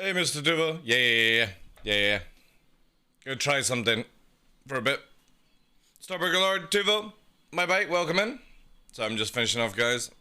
Hey, Mr. Duva. Yeah. Gonna try something for a bit. Starburger Lord Tuvo, my bite, welcome in. So I'm just finishing off, guys.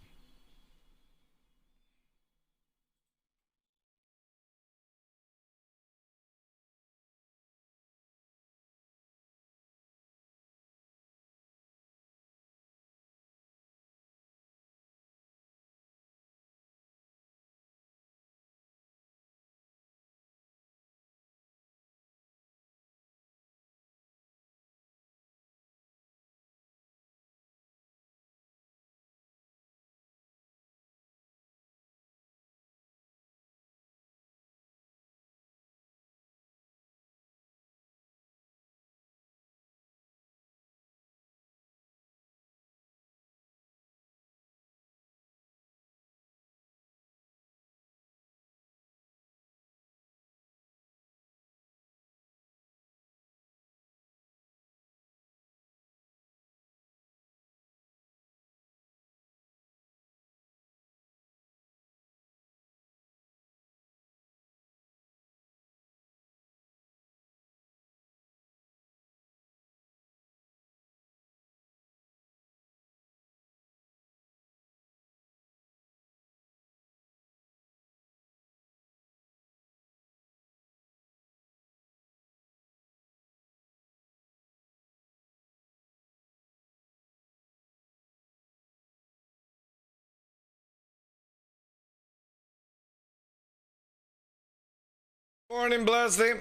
Morning, Blasty.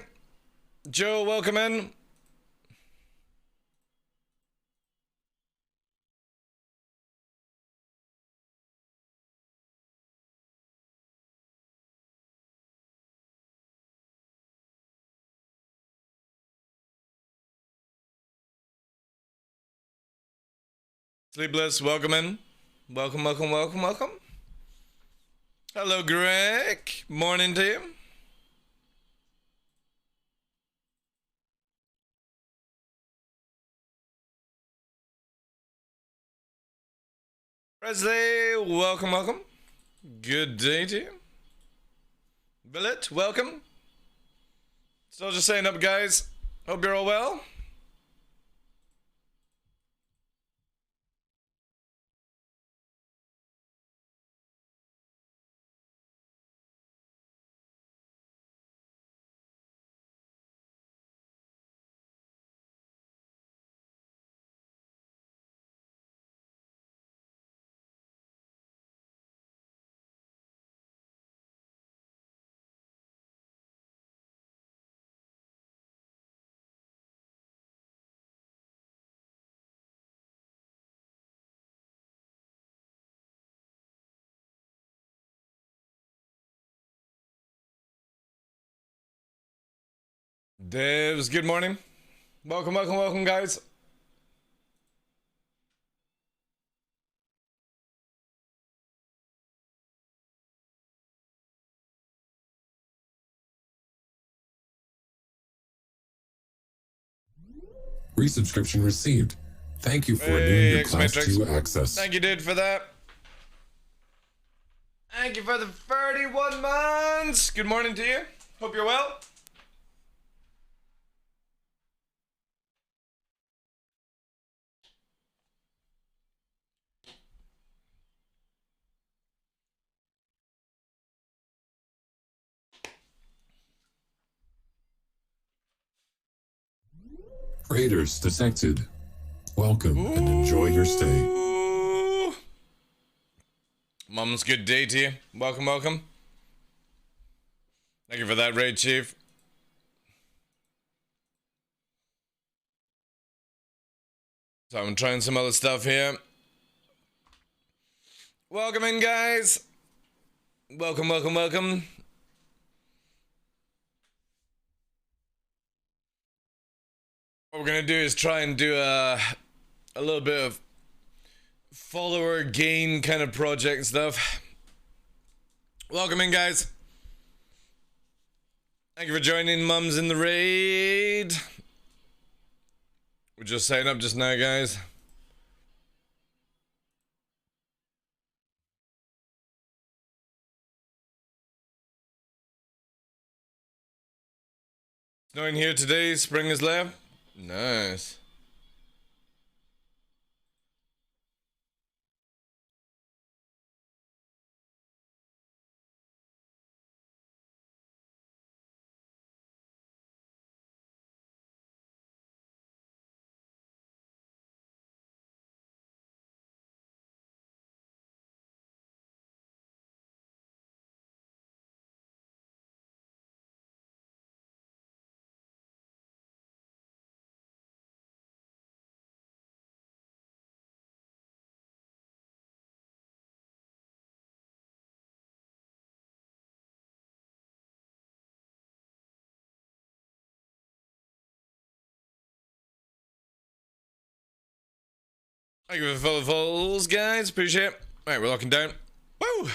Joe, welcome in. Sleepless, welcome in. Welcome. Hello, Greg. Morning to you. Presley, welcome. Good day to you. Billet, welcome. Still just saying up, guys. Hope you're all well. Devs, good morning. Welcome, guys. Resubscription received. Thank you for renewing your Class X-Matrix. 2 access. Thank you, dude, for that. Thank you for the 31 months. Good morning to you. Hope you're well. Raiders detected. Welcome and enjoy your stay. Ooh. Mom's good day to you. Welcome. Thank you for that raid, Chief. So I'm trying some other stuff here. Welcome in, guys. Welcome. What we're gonna do is try and do a little bit of follower gain kind of project stuff. Welcome in, guys. Thank you for joining Mums in the raid. We're just setting up just now, guys. Snowing here today, spring is left. Nice. Thank you for the follows, guys. Appreciate it. Alright, we're locking down. Woo!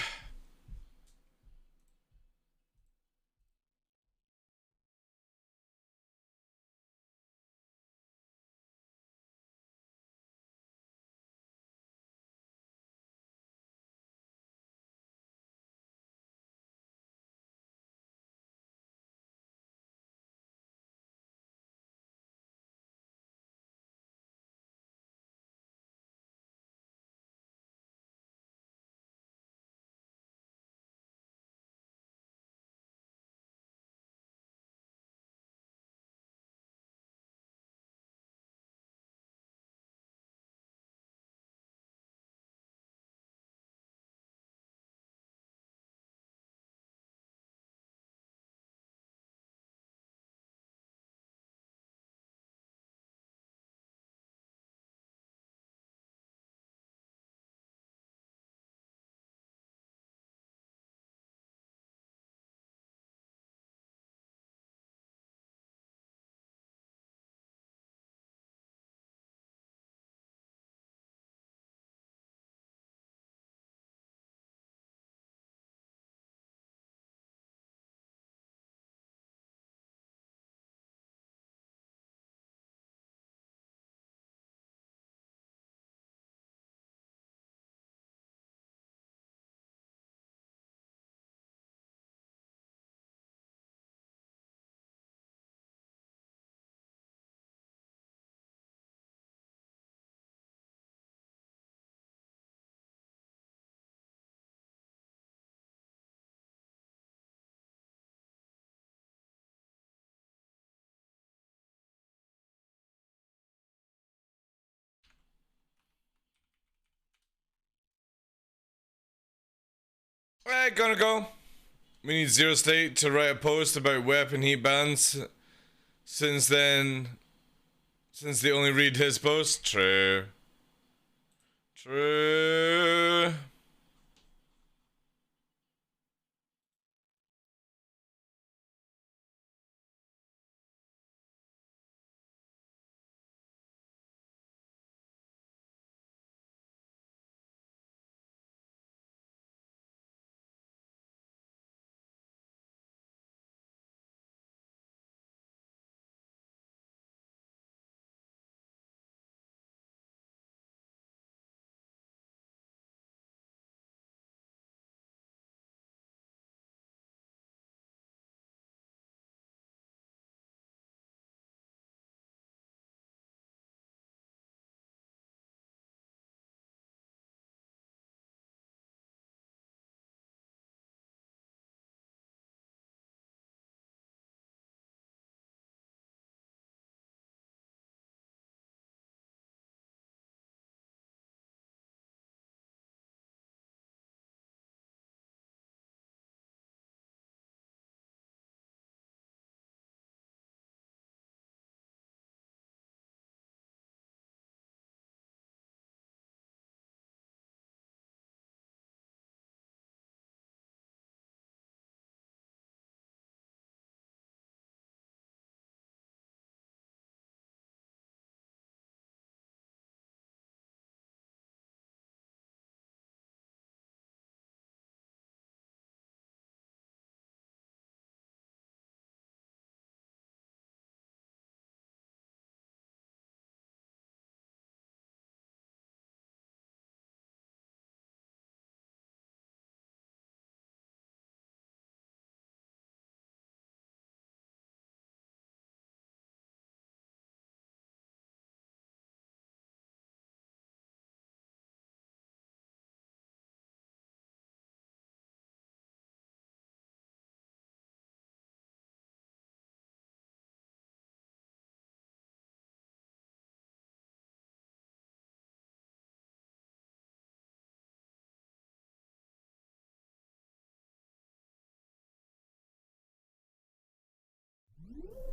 Alright, gonna go. We need Zero State to write a post about weapon heat bans. Since they only read his post. True. True.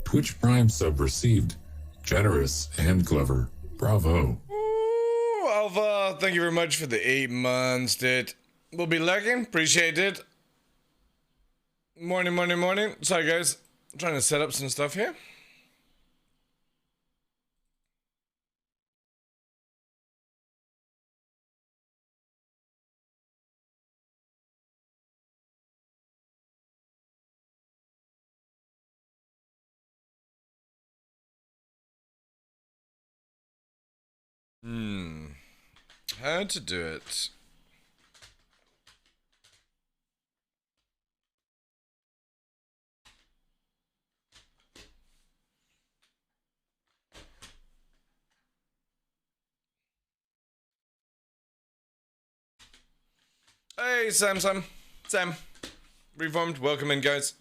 Twitch Prime sub received. Generous and clever. Bravo. Ooh, Alpha, thank you very much for the 8 months, dude. We'll be lurking. Appreciate it. Morning, morning, morning. Sorry, guys. I'm trying to set up some stuff here. How to do it. Hey, Sam. Reformed, welcome in, guys.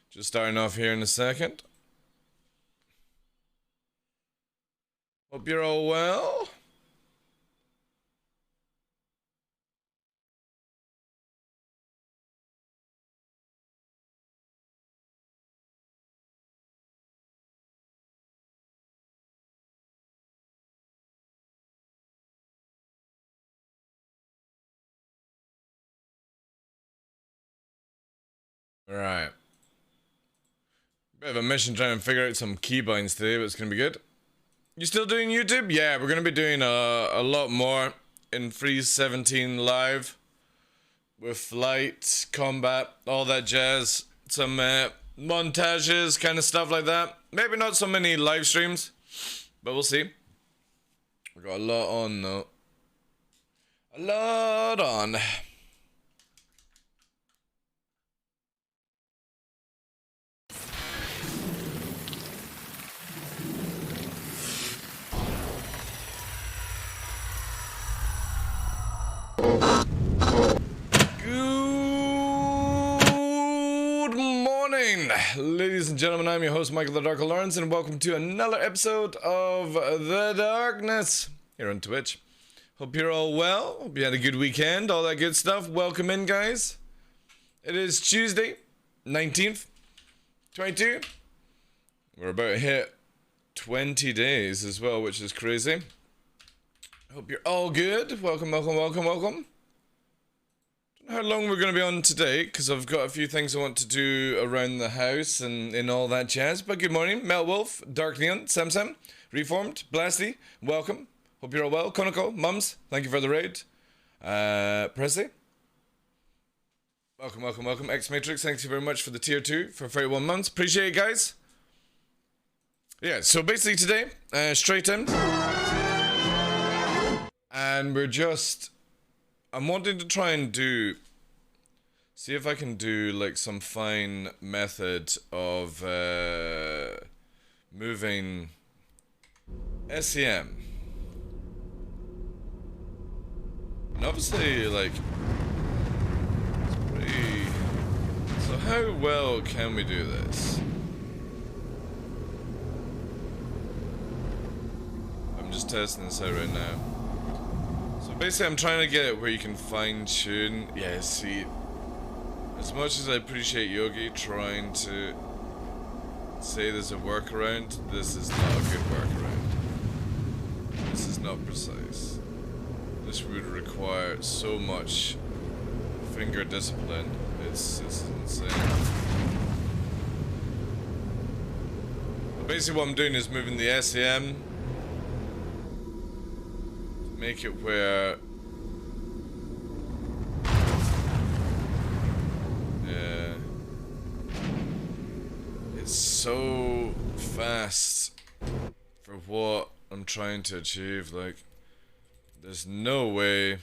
Just starting off here in a second. Hope you're all well. Alright. Bit of a mission trying to figure out some keybinds today, but it's gonna be good. You still doing YouTube? Yeah, we're gonna be doing a lot more in Freeze 17 live. With flight, combat, all that jazz. Some montages, kind of stuff like that. Maybe not so many live streams, but we'll see. We got a lot on though. A lot on. Ladies and gentlemen, I'm your host, Michael the Dark Lawrence, and welcome to another episode of The Darkness here on Twitch. Hope you're all well. Hope you had a good weekend, all that good stuff. Welcome in, guys. It is Tuesday, 19th, 22. We're about to hit 20 days as well, which is crazy. Hope you're all good. Welcome. How long we're going to be on today, because I've got a few things I want to do around the house and all that jazz. But good morning, Mel Wolf, Dark Neon, Sam, Reformed, Blasty, welcome. Hope you're all well. Konako, Mums, thank you for the raid. Presley, welcome. X Matrix, thank you very much for the tier 2 for 31 months. Appreciate it, guys. Yeah, so basically today, straight in. And we're just... I'm wanting to try and see if I can do like some fine method of moving SEM. And obviously, like, it's pretty... So how well can we do this? I'm just testing this out right now. Basically, I'm trying to get it where you can fine-tune. Yeah, see, as much as I appreciate Yogi trying to say there's a workaround, this is not a good workaround. This is not precise. This would require so much finger discipline. It's insane. But basically, what I'm doing is moving the SEM. Make it where it's so fast for what I'm trying to achieve. Like, there's no way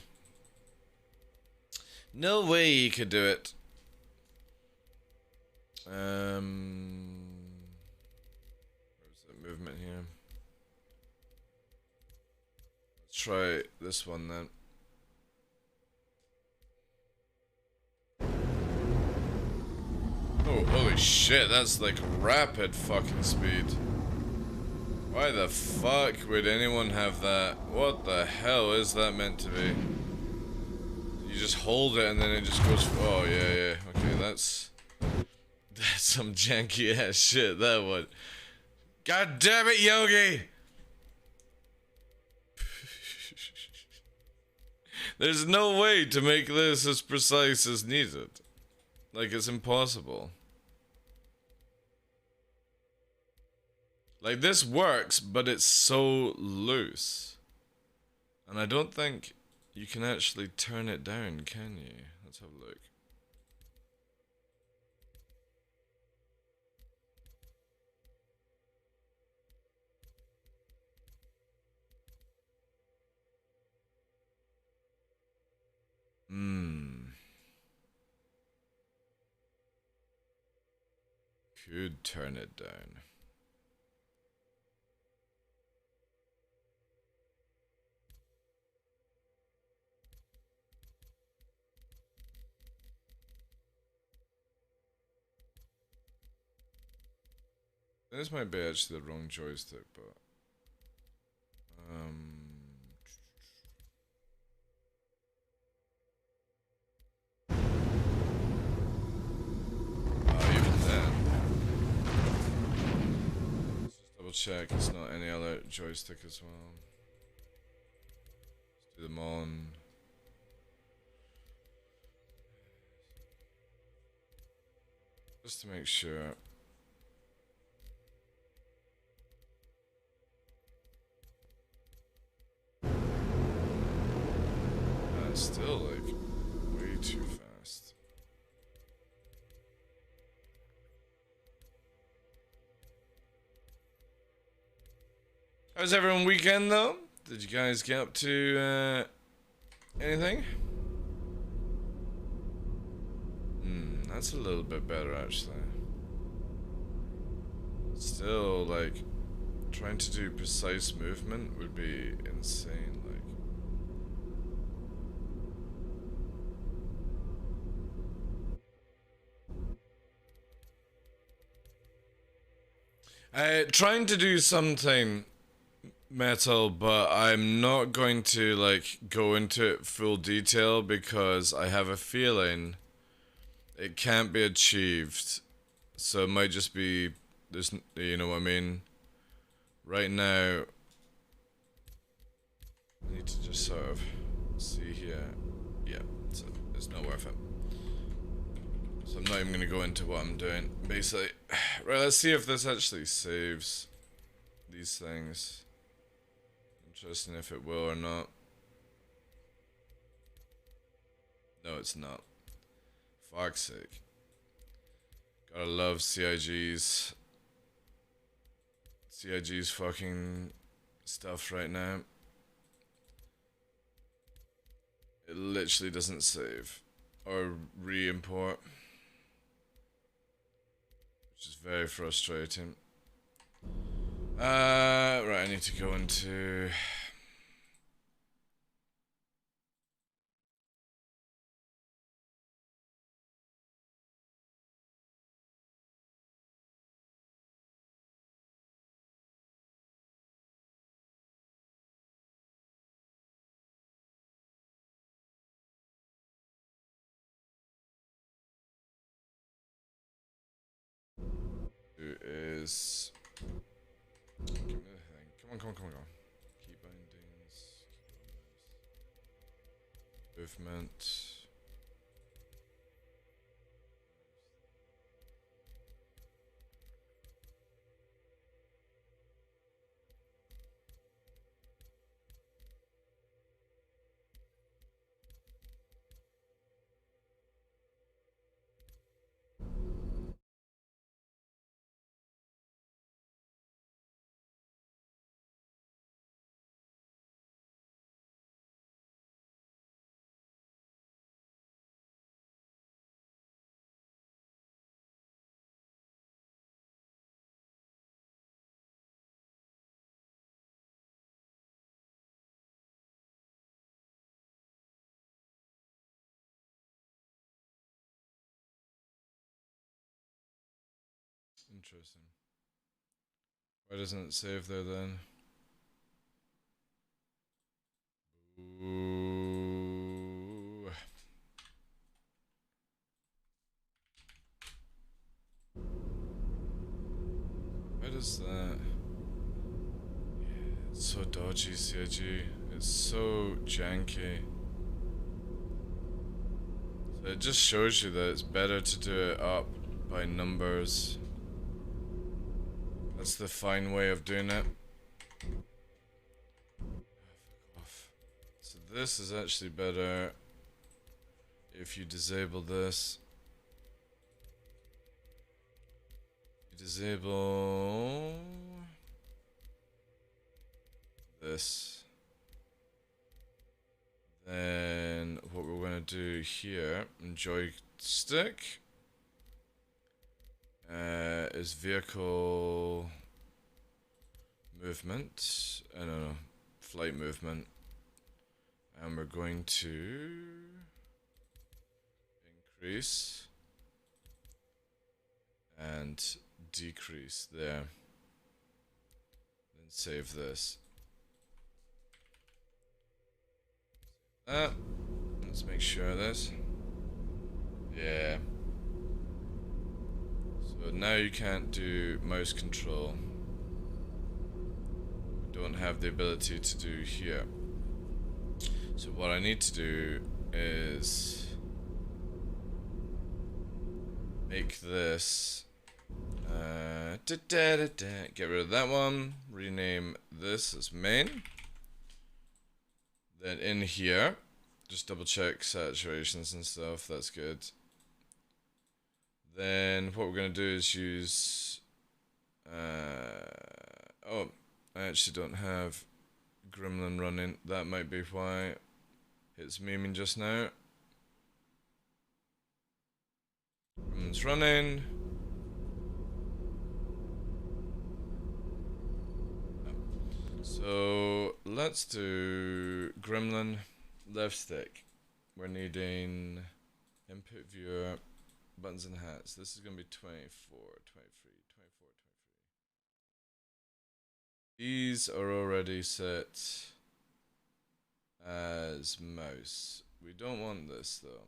you could do it. Where's that movement here? Try this one then. Oh, holy shit, that's like rapid fucking speed. Why the fuck would anyone have that? What the hell is that meant to be? You just hold it and then it just goes... Oh, yeah. Okay, that's some janky ass shit, that one. God damn it, Yogi! There's no way to make this as precise as needed. Like, it's impossible. Like, this works, but it's so loose. And I don't think you can actually turn it down, can you? Let's have a look. Could turn it down. This might be actually the wrong joystick, but even then, let's just double check it's not any other joystick as well. Let's do them on. Just to make sure. That's still like way too fast. How was everyone weekend though? Did you guys get up to anything? That's a little bit better actually. Still, like, trying to do precise movement would be insane, like. Trying to do something metal, but I'm not going to, like, go into it full detail because I have a feeling it can't be achieved. So it might just be this, you know what I mean? Right now, I need to just sort of see here. Yeah, so it's not worth it. So I'm not even gonna go into what I'm doing. Basically, right, let's see if this actually saves these things. Interesting if it will or not. No, it's not. Fuck's sake. Gotta love CIG's fucking stuff right now. It literally doesn't save or re-import, which is very frustrating. Right, I need to go into is give me the thing. Come on. Key bindings, movement. Interesting. Why doesn't it save there then? Ooh. good is that? Yeah, it's so dodgy, CIG. It's so janky. So it just shows you that it's better to do it up by numbers. That's the fine way of doing it. So this is actually better if you disable this. You disable this. Then what we're going to do here in joystick is vehicle movement. No, flight movement. And we're going to increase and decrease there. Then save this. Let's make sure of this. Yeah. So now you can't do mouse control. We don't have the ability to do here. So what I need to do is make this get rid of that one, rename this as main. Then in here, just double check saturations and stuff, that's good. Then what we're going to do is use oh, I actually don't have Gremlin running, that might be why it's memeing just now. Gremlin's running. So let's do Gremlin left stick. We're needing input viewer, buttons and hats. This is going to be 24, 23, 24, 23. These are already set as mouse. We don't want this though.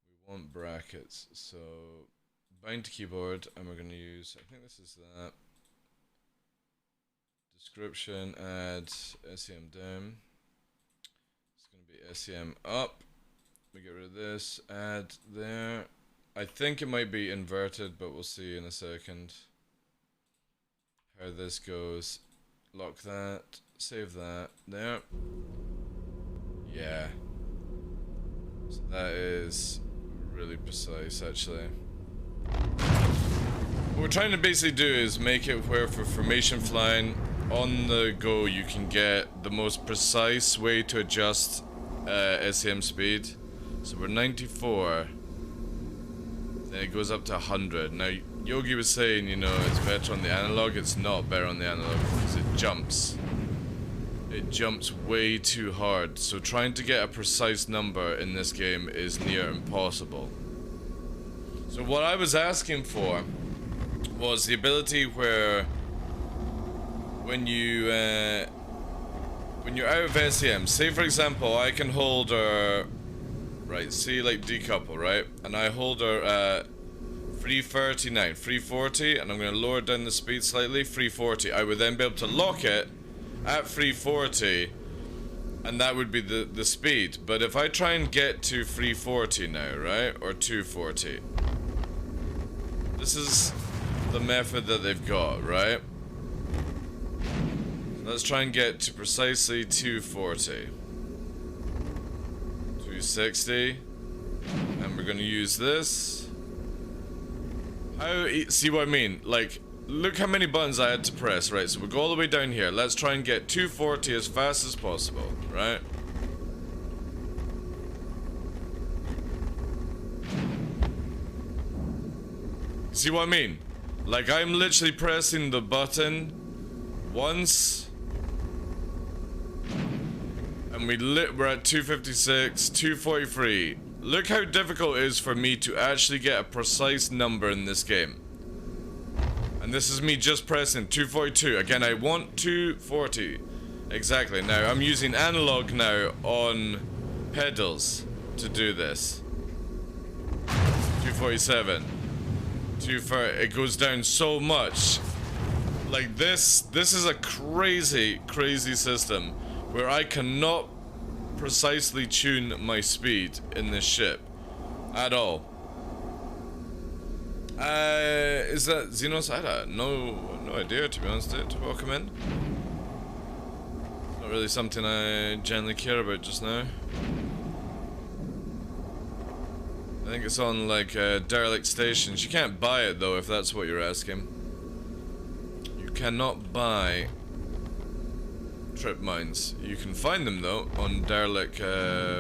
We want brackets. So bind to keyboard, and we're going to use, I think this is that. Description, add SEM down. It's going to be SEM up. We get rid of this, add there. I think it might be inverted, but we'll see in a second how this goes. Lock that, save that, there. Yeah. So that is really precise actually. What we're trying to basically do is make it where for formation flying, on the go you can get the most precise way to adjust SEM speed. So we're 94, then it goes up to 100. Now Yogi was saying, you know, it's better on the analog. It's not better on the analog because it jumps. It jumps way too hard. So trying to get a precise number in this game is near impossible. So what I was asking for was the ability where when you're out of SEM, say for example I can hold her, right, see like decouple, right, and I hold her at 339, 340, and I'm going to lower down the speed slightly, 340. I would then be able to lock it at 340, and that would be the speed. But if I try and get to 340 now, right, or 240, this is the method that they've got, right? Let's try and get to precisely 240. 260. And we're gonna use this. See what I mean? Like, look how many buttons I had to press, right? So we go all the way down here. Let's try and get 240 as fast as possible, right? See what I mean? Like, I'm literally pressing the button once, and we're at 256, 243. Look how difficult it is for me to actually get a precise number in this game. And this is me just pressing 242. Again, I want 240. Exactly. Now, I'm using analog now on pedals to do this. 247. it goes down so much. Like this is a crazy system where I cannot precisely tune my speed in this ship at all. Is that Xenos? I had no idea, to be honest. Welcome in. Not really something I generally care about just now. I think it's on like derelict stations. You can't buy it though, if that's what you're asking. You cannot buy trip mines. You can find them though on derelict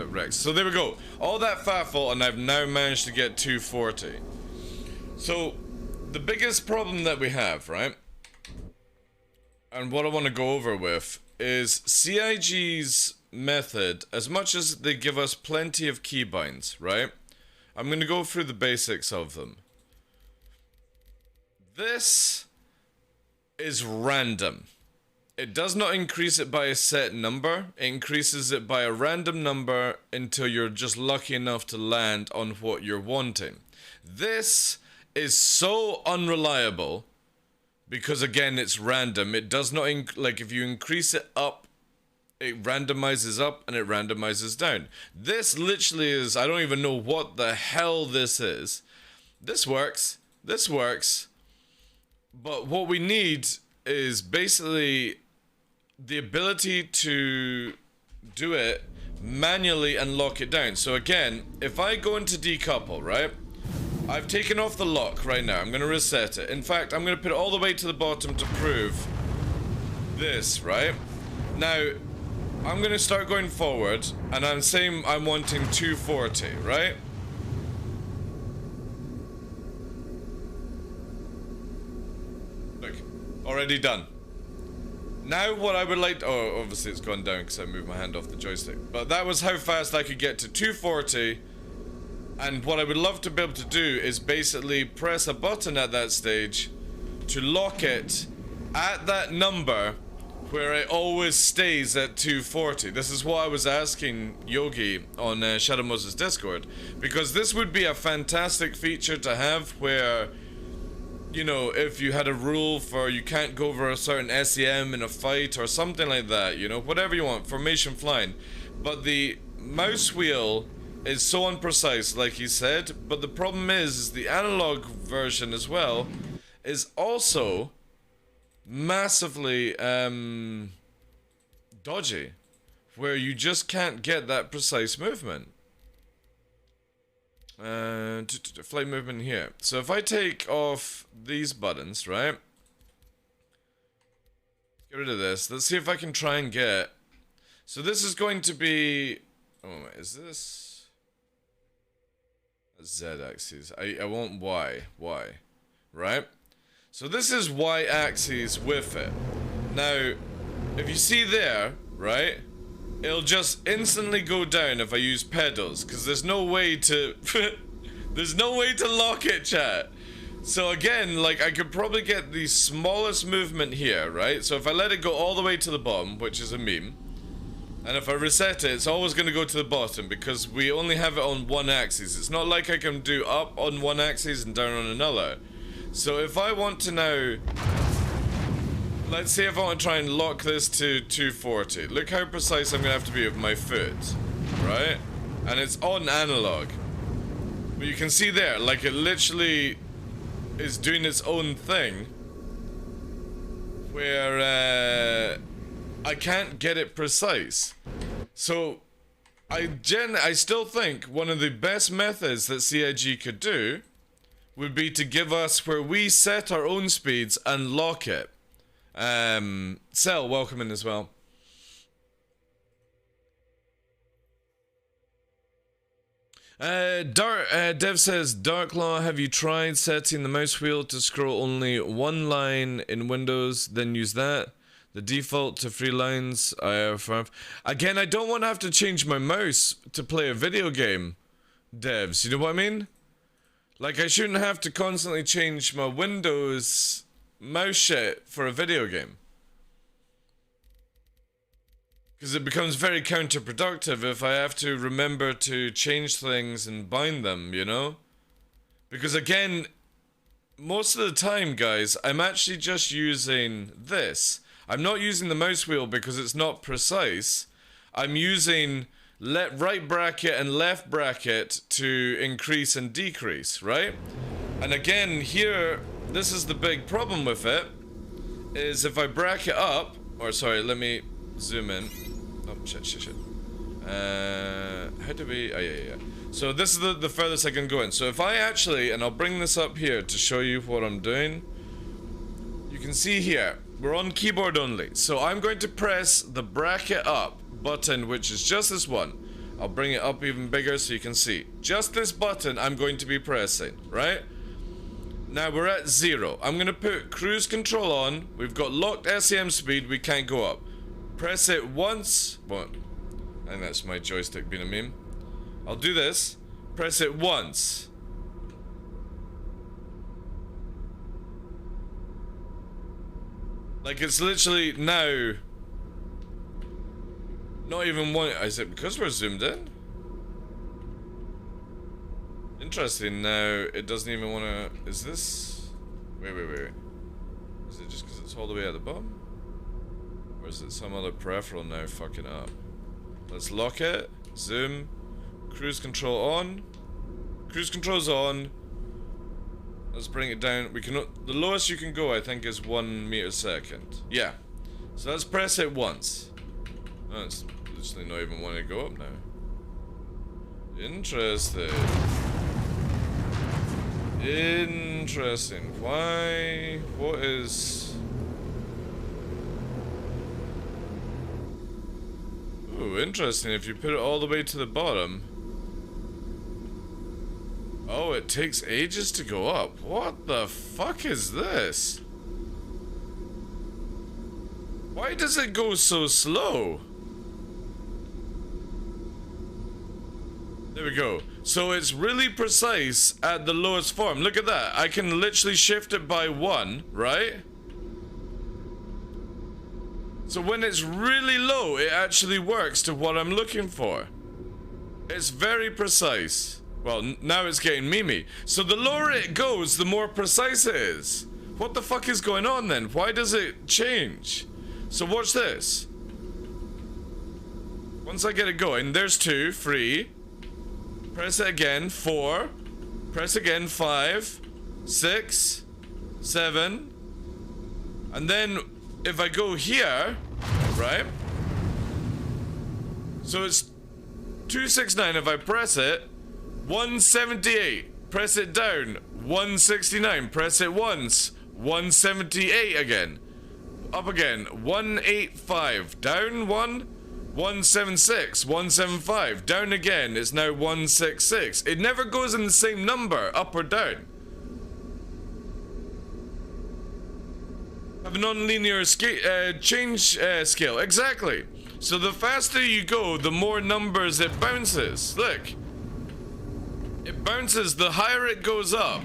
wrecks. So there we go. All that faffle, and I've now managed to get 240. So the biggest problem that we have, right? And what I want to go over with is CIG's method. As much as they give us plenty of keybinds, right? I'm going to go through the basics of them. This is random. It does not increase it by a set number. It increases it by a random number until you're just lucky enough to land on what you're wanting. This is so unreliable because, again, it's random. It does not, like, if you increase it up, it randomizes up and it randomizes down. This literally is, I don't even know what the hell this is. This works. This works. But what we need is basically the ability to do it manually and lock it down. So again, if I go into decouple, right? I've taken off the lock right now. I'm going to reset it. In fact, I'm going to put it all the way to the bottom to prove this, right? Now, I'm going to start going forward, and I'm saying I'm wanting 240, right? Look, already done. Now what I would like to, oh, obviously it's gone down because I moved my hand off the joystick. But that was how fast I could get to 240. And what I would love to be able to do is basically press a button at that stage to lock it at that number where it always stays at 240. This is what I was asking Yogi on Shadow Moses Discord, because this would be a fantastic feature to have where, you know, if you had a rule for you can't go over a certain SEM in a fight or something like that, you know, whatever you want, formation flying. But the mouse wheel is so imprecise, like he said, but the problem is the analog version as well is also massively dodgy, where you just can't get that precise movement. Flight movement here. So if I take off these buttons, right? Get rid of this. Let's see if I can try and get. So this is going to be. Oh wait, is this a Z axis? I want Y, right? So this is Y axis with it. Now, if you see there, right? It'll just instantly go down if I use pedals, because there's no way to there's no way to lock it, chat. So again, like, I could probably get the smallest movement here, right? So if I let it go all the way to the bottom, which is a meme, and if I reset it, it's always going to go to the bottom because we only have it on one axis. It's not like I can do up on one axis and down on another. So if I want to now, let's see if I want to try and lock this to 240. Look how precise I'm going to have to be with my foot, right? And it's on analog. But you can see there, like, it literally is doing its own thing where I can't get it precise. So I still think one of the best methods that CIG could do would be to give us where we set our own speeds and lock it. Cell, welcome in as well. Dev says, DarkLaw, have you tried setting the mouse wheel to scroll only one line in Windows, then use that? The default to 3 lines, Again, I don't want to have to change my mouse to play a video game, devs, you know what I mean? Like, I shouldn't have to constantly change my Windows mouse shit for a video game. Because it becomes very counterproductive if I have to remember to change things and bind them, you know? Because again, most of the time, guys, I'm actually just using this. I'm not using the mouse wheel because it's not precise. I'm using right bracket and left bracket to increase and decrease, right? And again, here, this is the big problem with it, is if I bracket up, or sorry, let me zoom in. Oh, shit. How do we, oh yeah. So this is the furthest I can go in. So if I actually, and I'll bring this up here to show you what I'm doing. You can see here, we're on keyboard only. So I'm going to press the bracket up button, which is just this one. I'll bring it up even bigger so you can see. Just this button I'm going to be pressing, right? Now we're at 0. I'm going to put cruise control on. We've got locked SEM speed, we can't go up. Press it once. Well, I think that's my joystick being a meme. I'll do this. Press it once. Like it's literally now. Not even one. Is it because we're zoomed in? Interesting. Now it doesn't even want to. Is this? Wait. Is it just because it's all the way at the bottom? Or is it some other peripheral now fucking up? Let's lock it. Zoom. Cruise control on. Cruise control's on. Let's bring it down. We can. The lowest you can go, I think, is 1 meter/second. Yeah. So let's press it once. Oh, it's literally not even wanting to go up now. Interesting. Interesting. Why? What is? Ooh, interesting. If you put it all the way to the bottom. Oh, it takes ages to go up. What the fuck is this? Why does it go so slow? There we go. So it's really precise at the lowest form. Look at that. I can literally shift it by 1, right? So when it's really low, it actually works to what I'm looking for. It's very precise. Well, now it's getting memey. So the lower it goes, the more precise it is. What the fuck is going on then? Why does it change? So watch this. Once I get it going, there's 2, 3. Press it again, 4. Press again, 5, 6, 7. And then if I go here, right? So it's 269 if I press it. 178. Press it down. 169. Press it once. 178 again. Up again. 185. Down 1. 176. 175. Down again. It's now 166. It never goes in the same number, up or down. Have a non-linear change scale. Exactly. So the faster you go, the more numbers it bounces. Look. It bounces the higher it goes up,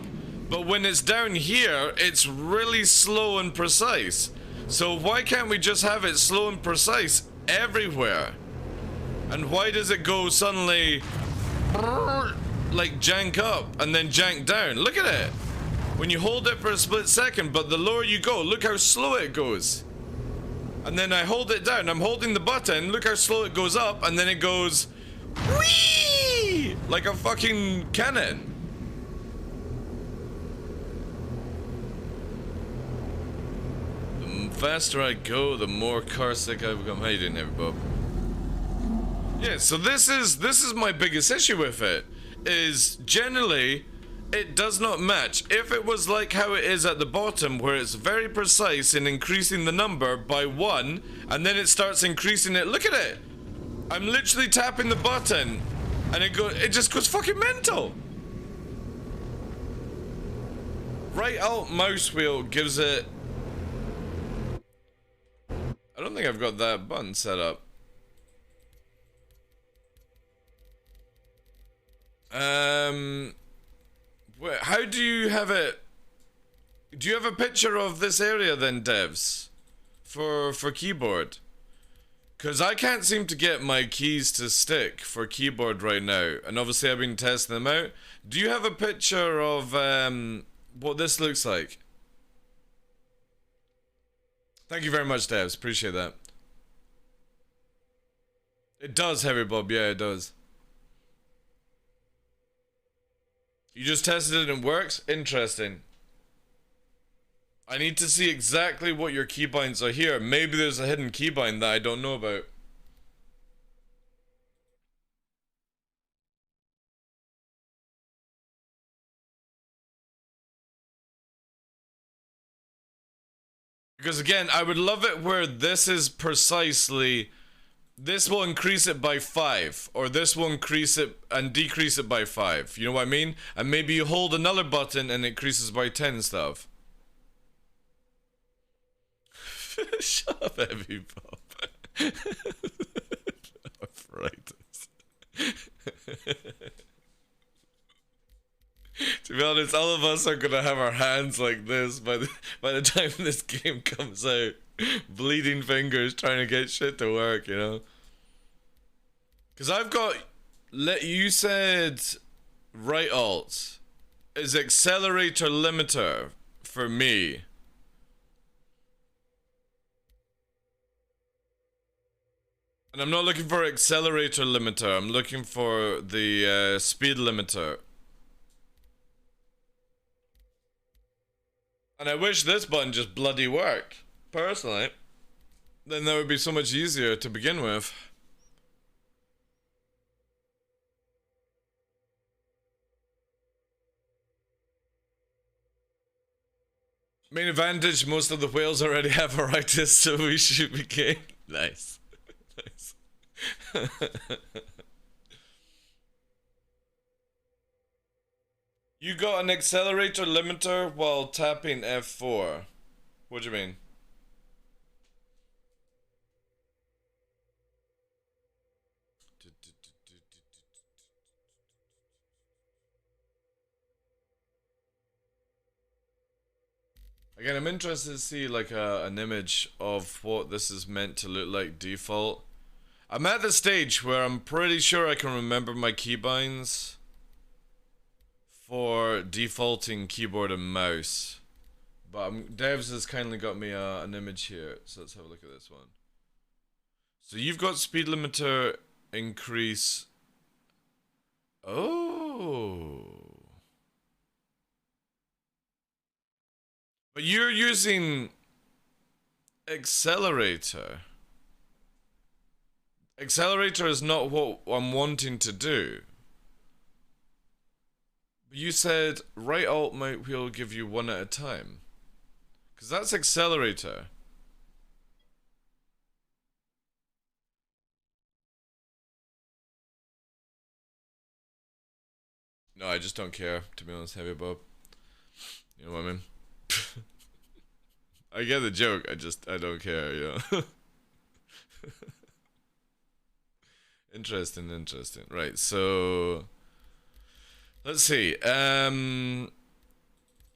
but when it's down here, it's really slow and precise. So why can't we just have it slow and precise everywhere? And why does it go suddenly like jank up and then jank down? Look at it. When you hold it for a split second, but the lower you go, look how slow it goes. And then I hold it down, I'm holding the button, look how slow it goes up, and then it goes whee! Like a fucking cannon. The faster I go, the more car sick I become. How you doing there, Bob? Yeah, so this is my biggest issue with it. Is generally it does not match. If it was like how it is at the bottom, where it's very precise in increasing the number by 1, and then it starts increasing it. Look at it. I'm literally tapping the button, and it just goes fucking mental. Right alt mouse wheel gives it. I don't think I've got that button set up. Wait, how do you have it? Do you have a picture of this area then, devs? For keyboard? Because I can't seem to get my keys to stick for keyboard right now. And obviously I've been testing them out. Do you have a picture of what this looks like. Thank you very much, Devs. Appreciate that. It does, Heavy Bob. Yeah, it does. You just tested it and it works? Interesting. I need to see exactly what your keybinds are here. Maybe there's a hidden keybind that I don't know about. Because again, I would love it where this is precisely... This will increase it by 5, or this will increase it and decrease it by 5. You know what I mean? And maybe you hold another button and it increases by 10 and stuff. Shut up, Heavy Bob. Arthritis. To be honest, all of us are gonna have our hands like this by the time this game comes out. Bleeding fingers trying to get shit to work, you know? Cause I've got... You said... Right alt is accelerator limiter for me. And I'm not looking for accelerator limiter, I'm looking for the speed limiter. And I wish this button just bloody worked, personally. Then that would be so much easier to begin with. Main advantage, most of the whales already have arthritis, so we should be game. Nice. Nice. You got an accelerator limiter while tapping F4. What do you mean? Again, I'm interested to see like an image of what this is meant to look like default. I'm at the stage where I'm pretty sure I can remember my keybinds for defaulting keyboard and mouse. But Devs has kindly got me an image here, so let's have a look at this one. So you've got speed limiter increase. Oh. But you're using accelerator. Accelerator is not what I'm wanting to do. But you said right alt might will give you one at a time. Because that's accelerator. No, I just don't care, to be honest, Heavy Bob. You know what I mean? I get the joke, I don't care, you know. Interesting. Right, so let's see.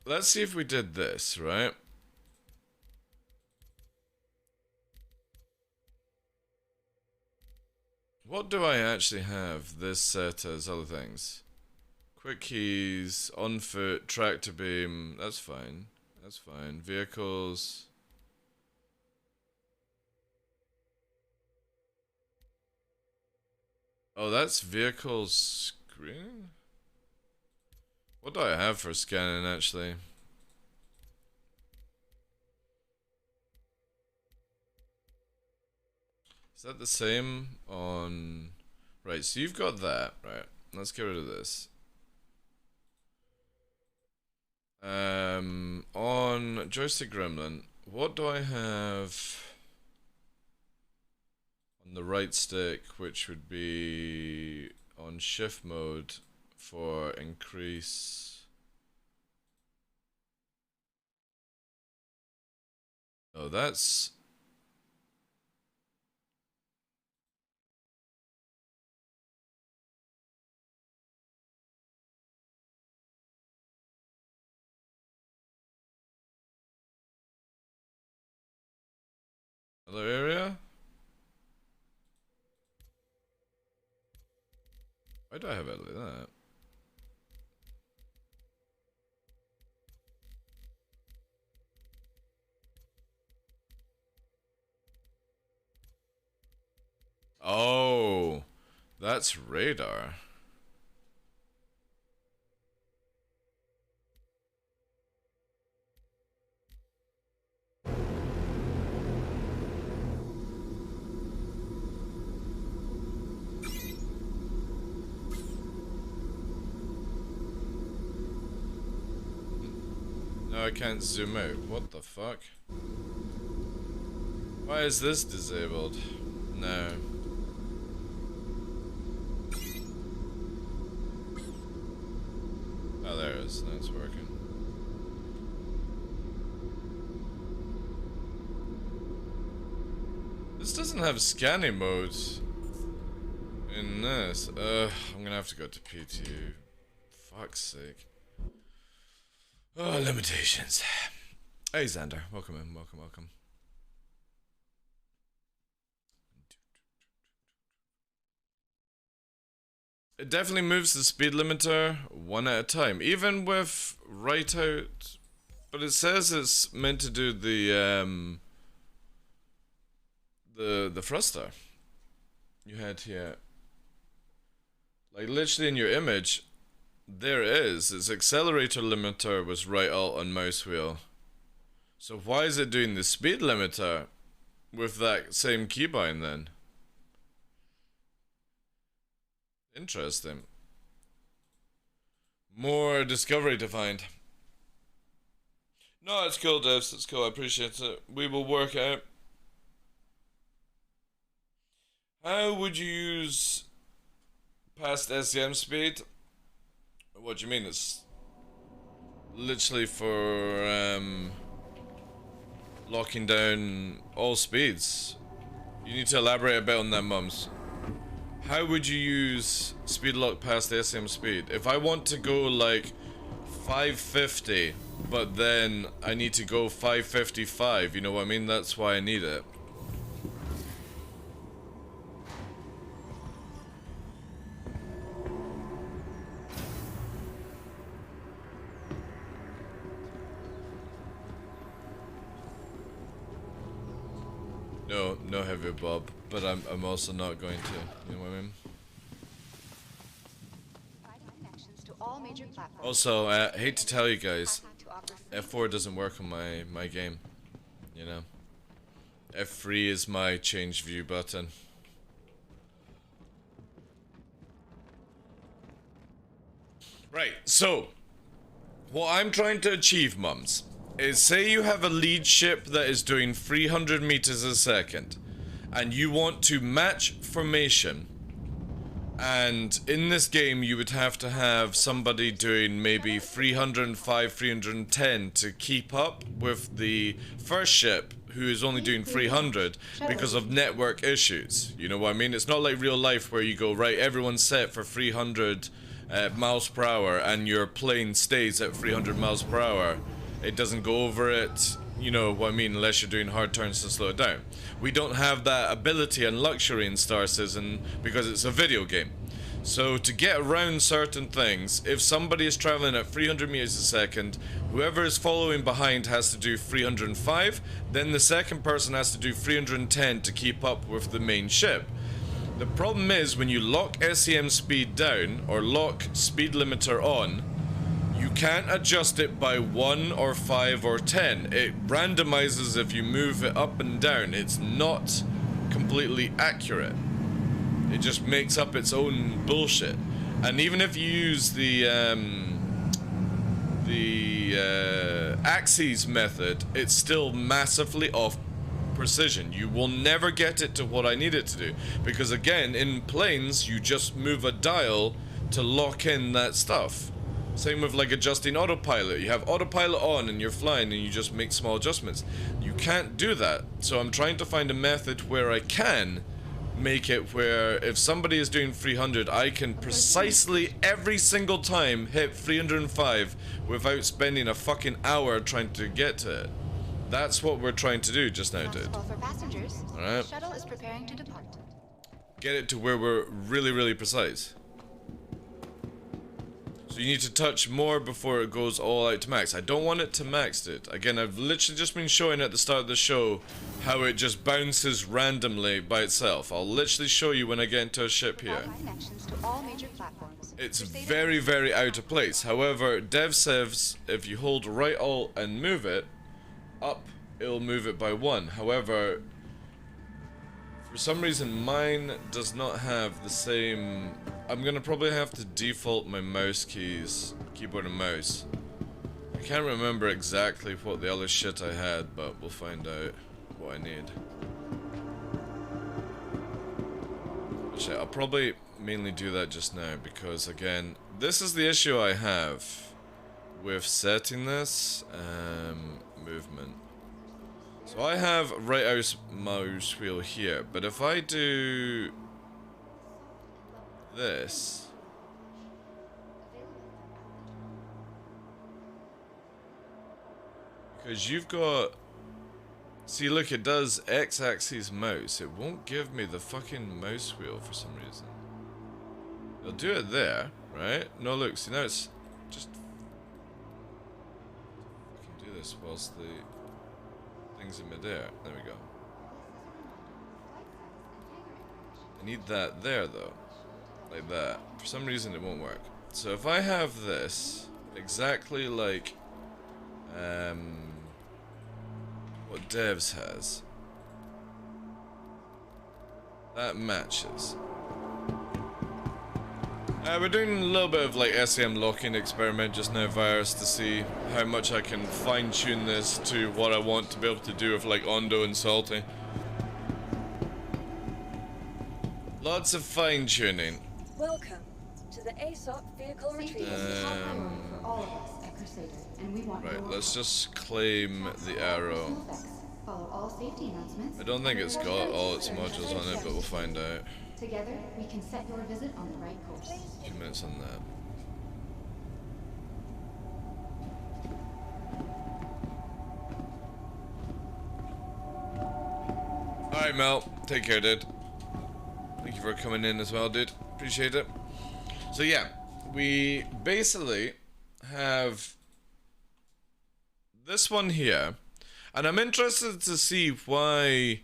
Let's see if we did this, right? What do I actually have this set as other things? Quick keys, on foot, tractor beam, that's fine. That's fine. Vehicles. Oh, that's vehicles screen? What do I have for scanning actually? Is that the same on... Right, so you've got that, right. Let's get rid of this. On joystick gremlin, what do I have on the right stick, which would be on shift mode for increase? Oh, that's... Other area? Why do I have it like that? That's radar. No, I can't zoom out. What the fuck? Why is this disabled? No. Oh, there it is. That's working. This doesn't have scanning mode in this. I'm gonna have to go to PTU. Fuck's sake. Oh, limitations. Hey, Xander. Welcome in. Welcome, welcome. It definitely moves the speed limiter one at a time, even with right out. But it says it's meant to do the thruster you had here. Like literally in your image, there it is. Its accelerator limiter was right alt on mouse wheel. So why is it doing the speed limiter with that same keybind then? Interesting. More discovery to find. No, it's cool, devs. It's cool. I appreciate it. We will work out. How would you use past SCM speed? What do you mean? It's literally for locking down all speeds. You need to elaborate a bit on that, mums. How would you use speed lock past SCM speed? If I want to go like 550, but then I need to go 555, you know what I mean? That's why I need it. No heavy bob, but I'm also not going to, you know what I mean? Also, I hate to tell you guys, F4 doesn't work on my game, you know? F3 is my change view button. Right, so, what I'm trying to achieve, mums, is say you have a lead ship that is doing 300 meters a second, and you want to match formation, and in this game you would have to have somebody doing maybe 305, 310 to keep up with the first ship who is only doing 300 because of network issues. You know what I mean? It's not like real life where you go, right, everyone's set for 300 miles per hour and your plane stays at 300 miles per hour. It doesn't go over it, you know what I mean, unless you're doing hard turns to slow it down. We don't have that ability and luxury in Star Citizen because it's a video game. So to get around certain things, if somebody is traveling at 300 meters a second, whoever is following behind has to do 305, then the second person has to do 310 to keep up with the main ship. The problem is when you lock SCM speed down or lock speed limiter on, you can't adjust it by 1 or 5 or 10. It randomizes if you move it up and down. It's not completely accurate. It just makes up its own bullshit. And even if you use the axes method, it's still massively off precision. You will never get it to what I need it to do. Because again, in planes, you just move a dial to lock in that stuff. Same with like adjusting autopilot. You have autopilot on and you're flying and you just make small adjustments. You can't do that. So I'm trying to find a method where I can make it where if somebody is doing 300, I can precisely every single time hit 305 without spending a fucking hour trying to get to it. That's what we're trying to do just now, dude. Alright. Shuttle is preparing to depart. Get it to where we're really, really precise. So you need to touch more before it goes all out to max. I don't want it to max it. Again, I've literally just been showing at the start of the show how it just bounces randomly by itself. I'll literally show you when I get into a ship here. It's very, very out of place. However, Dev says if you hold right alt and move it up, it'll move it by 1. However, for some reason mine does not have the same... I'm gonna probably have to default my mouse keys, keyboard and mouse. I can't remember exactly what the other shit I had, but we'll find out what I need. Actually, I'll probably mainly do that just now because, again, this is the issue I have with setting this movement. So I have right mouse wheel here, but if I do this, because you've got, see, look, it does x-axis mouse. It won't give me the fucking mouse wheel for some reason. It'll do it there, right? No, look, see, now it's just, I can do this whilst the things in midair. There we go. I need that there though, like that. For some reason it won't work. So if I have this exactly like what Devs has, that matches. We're doing a little bit of like SEM locking experiment just now, Virus, to see how much I can fine tune this to what I want to be able to do with like Ondo and Salty. Lots of fine tuning. Welcome to the ASOP vehicle retrieval. Right, let's just claim the arrow. I don't think it's got all its modules on it, but we'll find out. Together, we can set your visit on the right course. A few minutes on that. Alright, Mel. Take care, dude. Thank you for coming in as well, dude. Appreciate it. So, yeah. We basically have this one here. And I'm interested to see why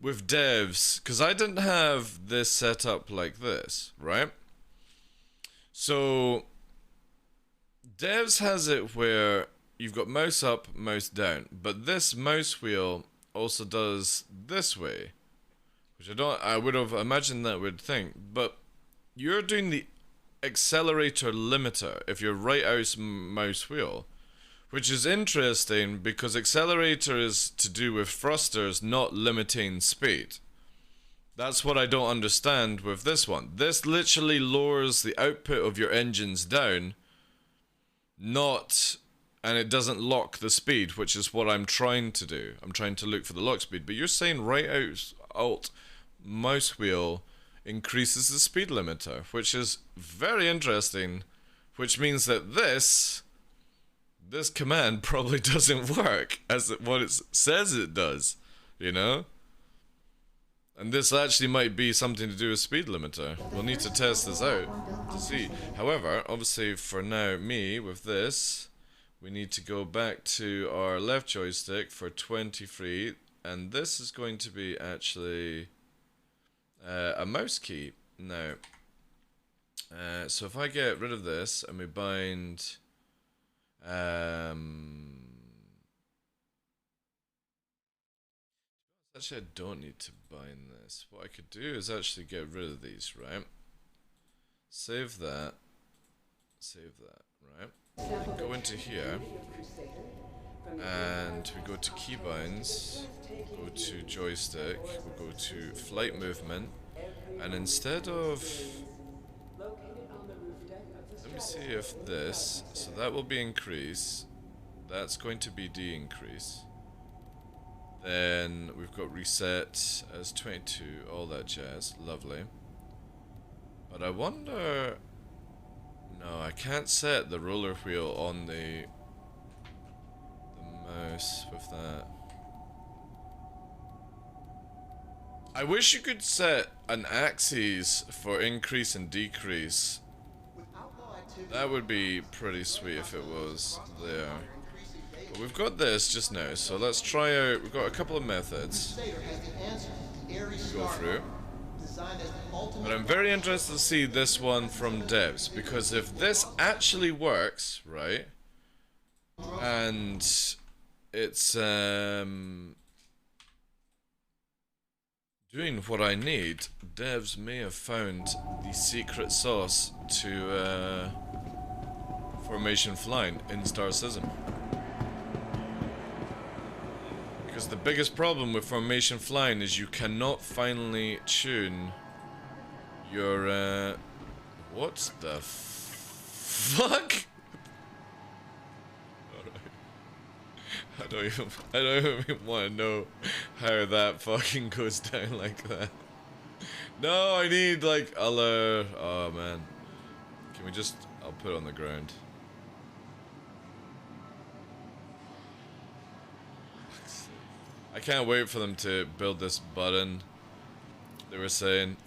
with devs, because I didn't have this set up like this, right? So devs has it where you've got mouse up, mouse down, but this mouse wheel also does this way, which I would have imagined that would think, but you're doing the accelerator limiter if you're right mouse wheel. Which is interesting because accelerator is to do with thrusters, not limiting speed. That's what I don't understand with this one. This literally lowers the output of your engines down, and it doesn't lock the speed, which is what I'm trying to do. I'm trying to look for the lock speed, but you're saying right alt mouse wheel increases the speed limiter, which is very interesting, which means that this command probably doesn't work as what it says it does, you know? And this actually might be something to do with speed limiter. We'll need to test this out to see. However, obviously for now, with this, we need to go back to our left joystick for 23, and this is going to be actually a mouse key now. So if I get rid of this and we bind... actually, I don't need to bind this. What I could do is actually get rid of these, right? Save that, right? Then go into here, and we go to keybinds, go to joystick, we'll go to flight movement, and instead of... let me see if this, so that will be increase, that's going to be de-increase. Then we've got reset as 22, all that jazz, lovely. But I wonder, no, I can't set the roller wheel on the mouse with that. I wish you could set an axis for increase and decrease That would be pretty sweet if it was there. But we've got this just now, so let's try out. We've got a couple of methods to go through. But I'm very interested to see this one from devs, because if this actually works, right, and it's doing what I need, devs may have found the secret sauce to formation flying in Star Citizen. Because the biggest problem with formation flying is you cannot finally tune your what the fuck? I don't even want to know how that fucking goes down like that. No, I need like oh man. Can we just, I'll put it on the ground. I can't wait for them to build this button they were saying.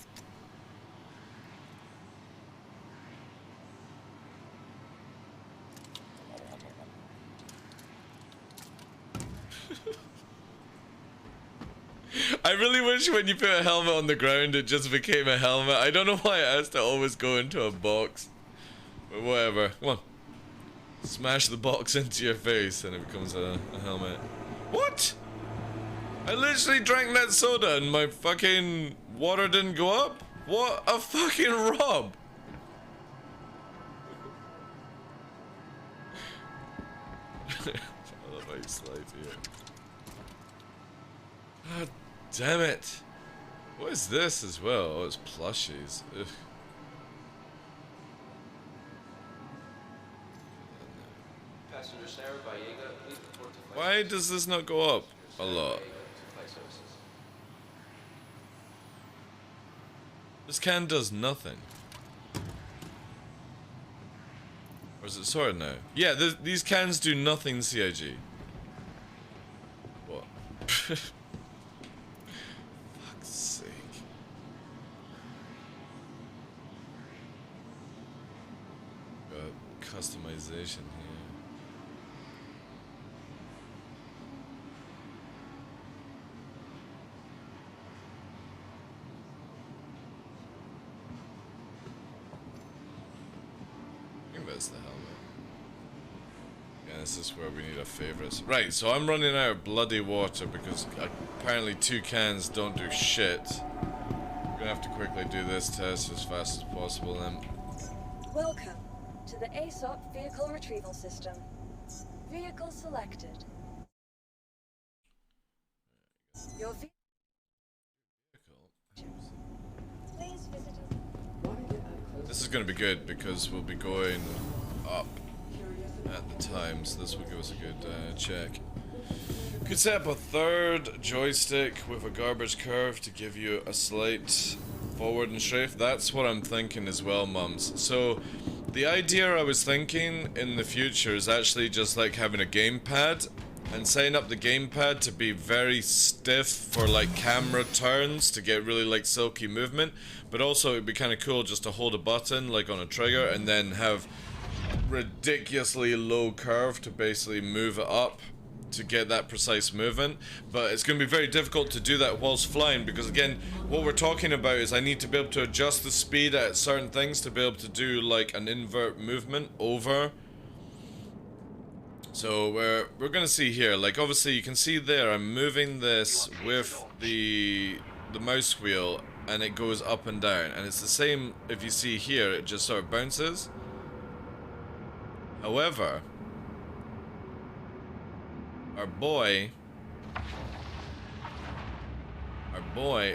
I really wish when you put a helmet on the ground it just became a helmet. I don't know why it has to always go into a box. But whatever. Come on. Smash the box into your face and it becomes a helmet. What? I literally drank that soda and my fucking water didn't go up? What a fucking rob! I love how you slide here. God damn it! What is this as well? Oh, it's plushies. Ugh. Why does this not go up a lot? This can does nothing. Or is it sorted now? Yeah, these cans do nothing CIG. What? Fuck's sake. Got customization here. That's the helmet. Yeah, this is where we need our favorites. Right, so I'm running out of bloody water because apparently 2 cans don't do shit. We're gonna have to quickly do this test as fast as possible then. Welcome to the ASOP Vehicle Retrieval System. Vehicle selected. Your vehicle. Please visit us. This is going to be good because we'll be going up at the time, so this will give us a good check. Could set up a third joystick with a garbage curve to give you a slight forward and strafe. That's what I'm thinking as well, mums. So the idea I was thinking in the future is actually just like having a gamepad and setting up the gamepad to be very stiff for like camera turns to get really like silky movement, but also it'd be kind of cool just to hold a button like on a trigger and then have ridiculously low curve to basically move it up to get that precise movement. But it's going to be very difficult to do that whilst flying because again what we're talking about is I need to be able to adjust the speed at certain things to be able to do like an invert movement over. So we're gonna see here, like obviously you can see there I'm moving this with the mouse wheel and it goes up and down, and it's the same if you see here, it just sort of bounces. However, our boy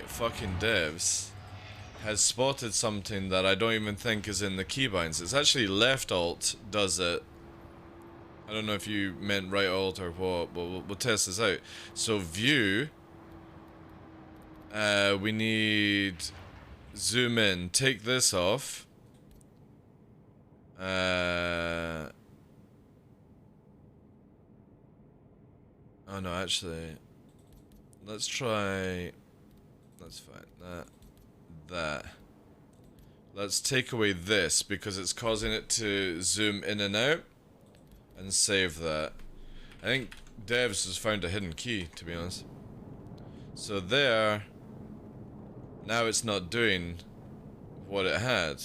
fucking devs has spotted something that I don't even think is in the keybinds. It's actually left alt does it. I don't know if you meant right alt or what, but we'll test this out. So view, we need zoom in, take this off. Oh no, actually, let's try, that's fine, that. let's take away this because it's causing it to zoom in and out, and save that. I think Devs has found a hidden key, to be honest. So there, now it's not doing what it had,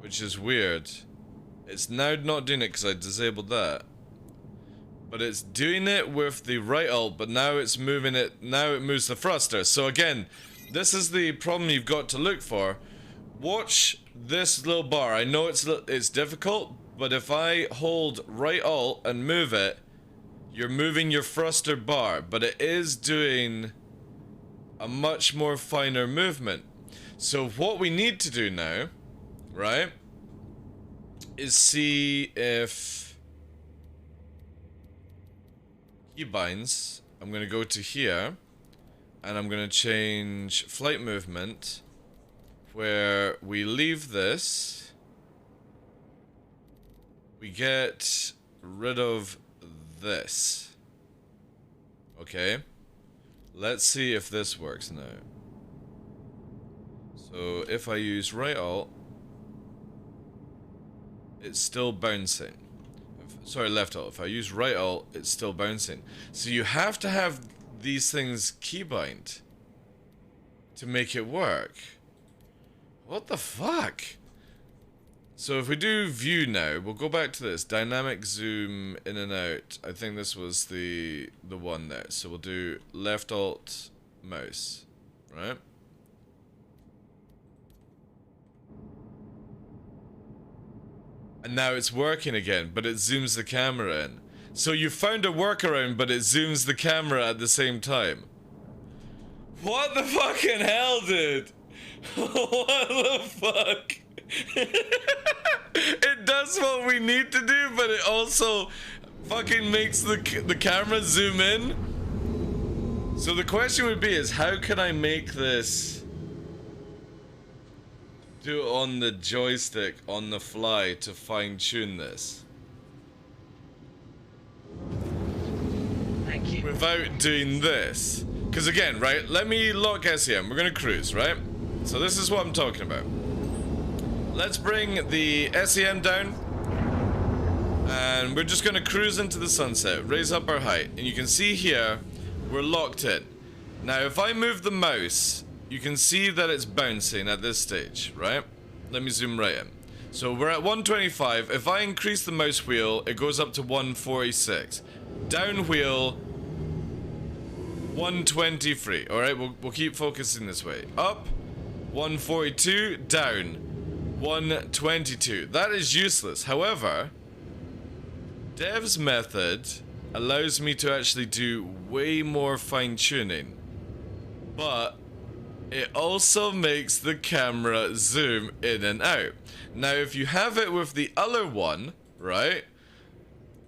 which is weird. It's now not doing it because I disabled that, but it's doing it with the right alt, but now it's moving it, now it moves the thruster. So again, this is the problem you've got to look for. Watch this little bar. I know it's difficult, but if I hold right alt and move it, you're moving your thruster bar, but it is doing a much more finer movement. So what we need to do now, right, is see if keybinds, I'm gonna go to here, and I'm gonna change flight movement, where we leave this, we get rid of this. Okay, let's see if this works now. So if I use right alt, it's still bouncing. Sorry, left alt. If I use right alt, it's still bouncing. So you have to have these things keybind to make it work. What the fuck? So if we do view now, we'll go back to this dynamic zoom in and out. I think this was the one there. So we'll do left alt mouse, right? And now it's working again, but it zooms the camera in. So you found a workaround, but it zooms the camera at the same time. What the fucking hell, dude? What the fuck? It does what we need to do, but it also fucking makes the camera zoom in. So the question would be is, how can I make this do it on the joystick on the fly to fine-tune this? Thank you. Without doing this. Because again, right, let me lock SEM. We're gonna cruise, right? So this is what I'm talking about. Let's bring the SEM down, and we're just gonna cruise into the sunset, raise up our height, and you can see here, we're locked in. Now if I move the mouse, you can see that it's bouncing at this stage, right? Let me zoom right in. So we're at 125, if I increase the mouse wheel, it goes up to 146. Down wheel, 123, alright, we'll keep focusing this way. Up, 142, down, 122. That is useless. However, Dev's method allows me to actually do way more fine-tuning, but it also makes the camera zoom in and out. Now, if you have it with the other one, right?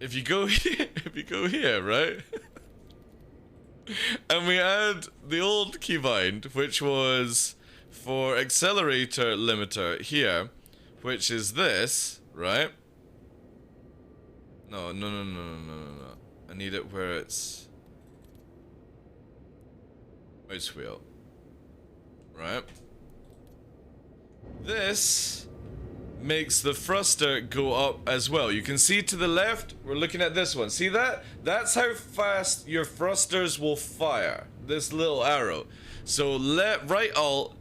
If you go here, right? And we add the old keybind, which was for accelerator limiter here, which is this, right? No. I need it where it's mouse wheel, right? This makes the thruster go up as well. You can see to the left, we're looking at this one. See that? That's how fast your thrusters will fire. This little arrow. So right alt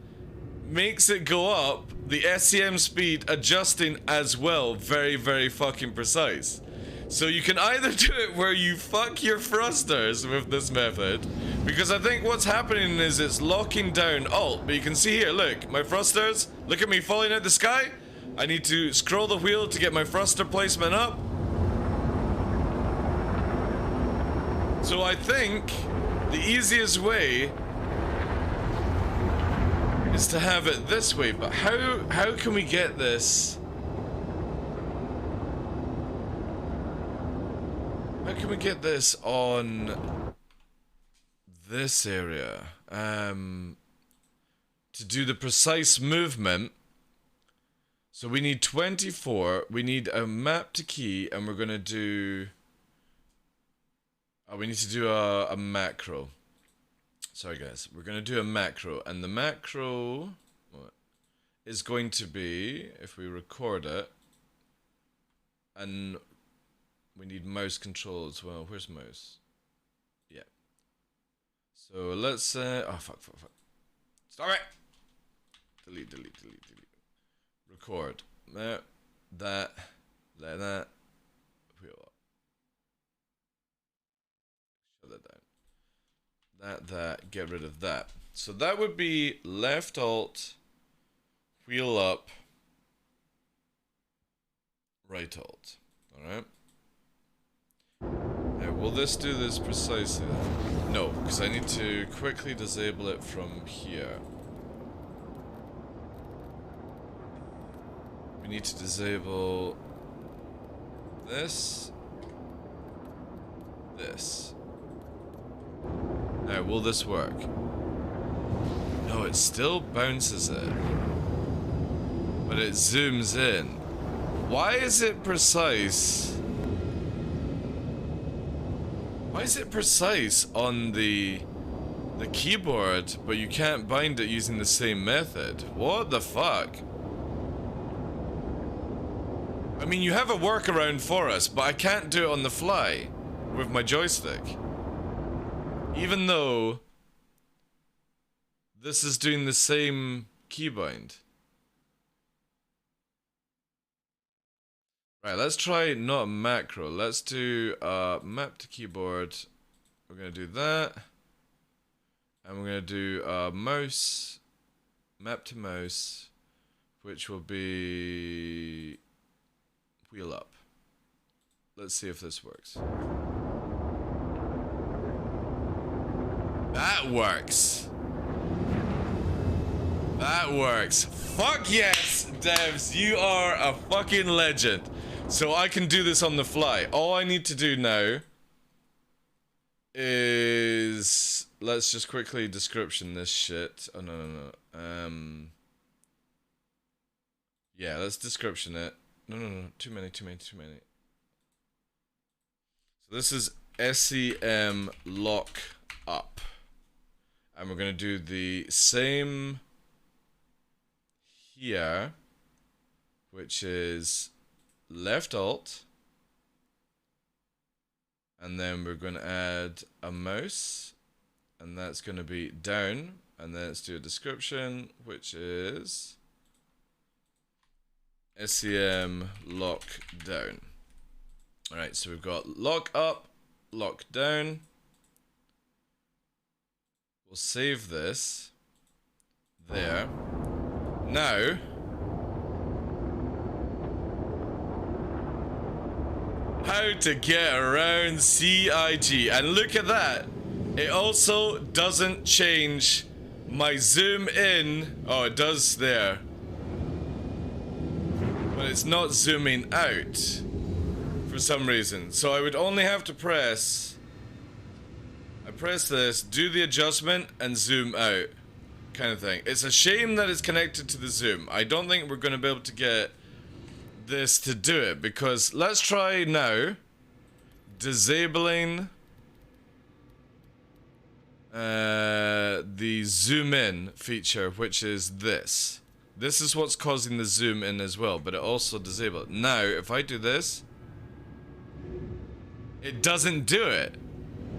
makes it go up, the SEM speed adjusting as well, very, very fucking precise. So you can either do it where you fuck your thrusters with this method, because I think what's happening is it's locking down alt, but you can see here, look, my thrusters, look at me falling out the sky. I need to scroll the wheel to get my thruster placement up. So I think the easiest way is to have it this way, but how can we get this? How can we get this on this area? To do the precise movement. So we need 24, we need a map to key, and we're gonna do... we need to do a macro. Sorry guys, we're gonna do a macro, and the macro... What? is going to be, if we record it, and we need mouse control as well. Where's mouse? Yeah. So let's, oh fuck. Stop it! Delete. Record. That. Let that. Wheel up. Shut that down. That. Get rid of that. So that would be left alt, wheel up, right alt. Alright? Now, will this do this precisely? No, because I need to quickly disable it from here. We need to disable this. Now, will this work? No, it still bounces it. But it zooms in. Why is it precise? Why is it precise on the keyboard, but you can't bind it using the same method? What the fuck? I mean, you have a workaround for us, but I can't do it on the fly with my joystick. Even though this is doing the same keybind. Right, let's try not macro. Let's do map to keyboard. We're gonna do that. And we're gonna do mouse, map to mouse, which will be wheel up. Let's see if this works. That works. That works. Fuck yes, devs. You are a fucking legend. So I can do this on the fly. All I need to do now is... Let's just quickly description this shit. Oh, no. Yeah, let's description it. No. Too many. So this is SEM lock up. And we're going to do the same here, which is left alt. And then we're going to add a mouse. And that's going to be down. And then let's do a description, which is SEM lock down. Alright, so we've got lock up, lock down. We'll save this. There. Now, how to get around CIG. And look at that. It also doesn't change my zoom in. Oh, it does there. But it's not zooming out for some reason. So I would only have to press... I press this, do the adjustment, and zoom out. Kind of thing. It's a shame that it's connected to the zoom. I don't think we're going to be able to get this to do it. Because let's try now disabling the zoom in feature, which is this. This is what's causing the zoom in as well, but it also disables it. Now, if I do this, it doesn't do it.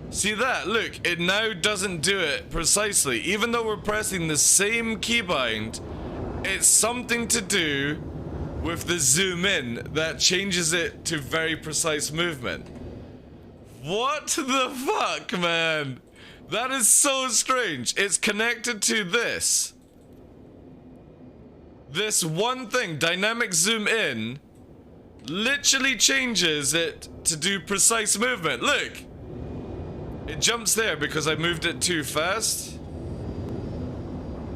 See that? Look, it now doesn't do it precisely. Even though we're pressing the same keybind, it's something to do with the zoom in that changes it to very precise movement. What the fuck, man? That is so strange. It's connected to this. This one thing, dynamic zoom in, literally changes it to do precise movement. Look! It jumps there because I moved it too fast.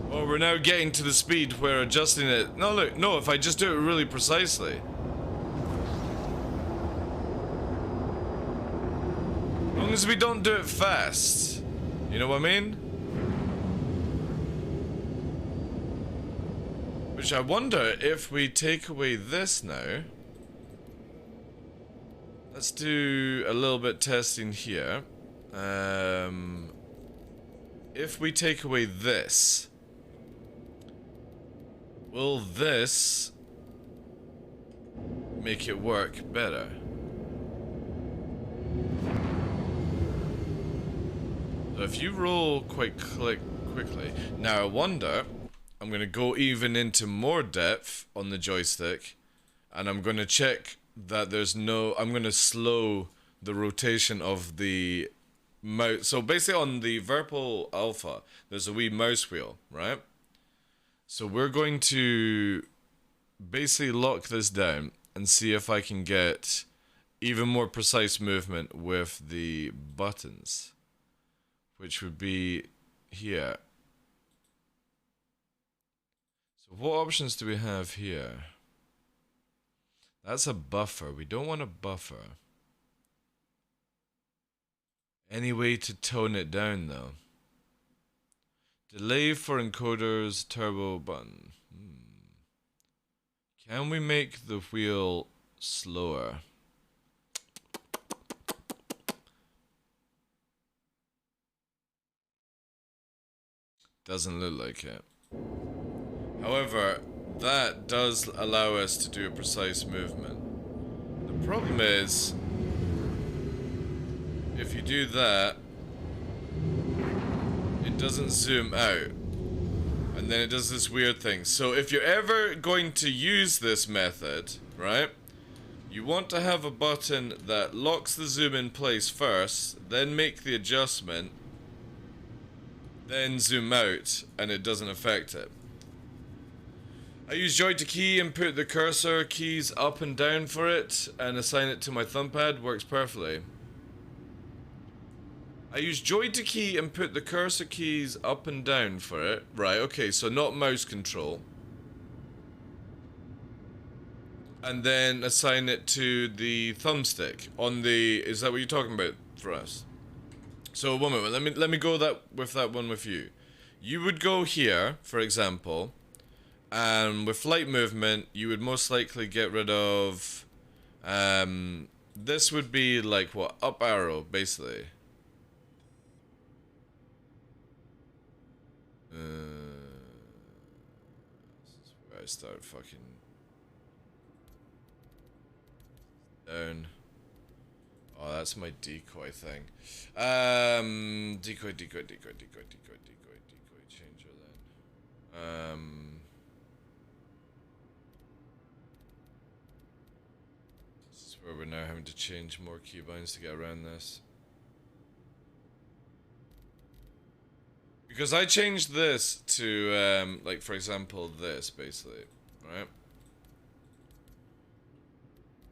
Oh, we're now getting to the speed where adjusting it. No, look, no, if I just do it really precisely. As long as we don't do it fast. You know what I mean? Which I wonder if we take away this now. Let's do a little bit testing here. If we take away this, Will this make it work better? So if you roll quickly, now I wonder, I'm gonna go even into more depth on the joystick, and I'm gonna check that there's no, I'm gonna slow the rotation of the mouse. So basically on the Virpil Alpha, there's a wee mouse wheel, right? So we're going to basically lock this down and see if I can get even more precise movement with the buttons, which would be here. So what options do we have here? That's a buffer. We don't want a buffer. Any way to tone it down though? Delay for encoders, turbo button. Can we make the wheel slower? Doesn't look like it. However, that does allow us to do a precise movement. The problem is, if you do that, it doesn't zoom out. And then it does this weird thing. So if you're ever going to use this method, right, you want to have a button that locks the zoom in place first, then make the adjustment, then zoom out, and it doesn't affect it. I use Joy to key and put the cursor keys up and down for it, and assign it to my thumb pad. Works perfectly. I use Joy to key and put the cursor keys up and down for it. Right, okay, so not mouse control. And then assign it to the thumbstick on the, is that what you're talking about for us? So one moment, let me go with that one with you. You would go here, for example, and with flight movement, you would most likely get rid of, this would be like what, up arrow, basically. This is where I start fucking down. Oh, that's my decoy thing. Decoy changer then. This is where we're now having to change more keybinds to get around this. Because I changed this to, like, for example, this, basically, right?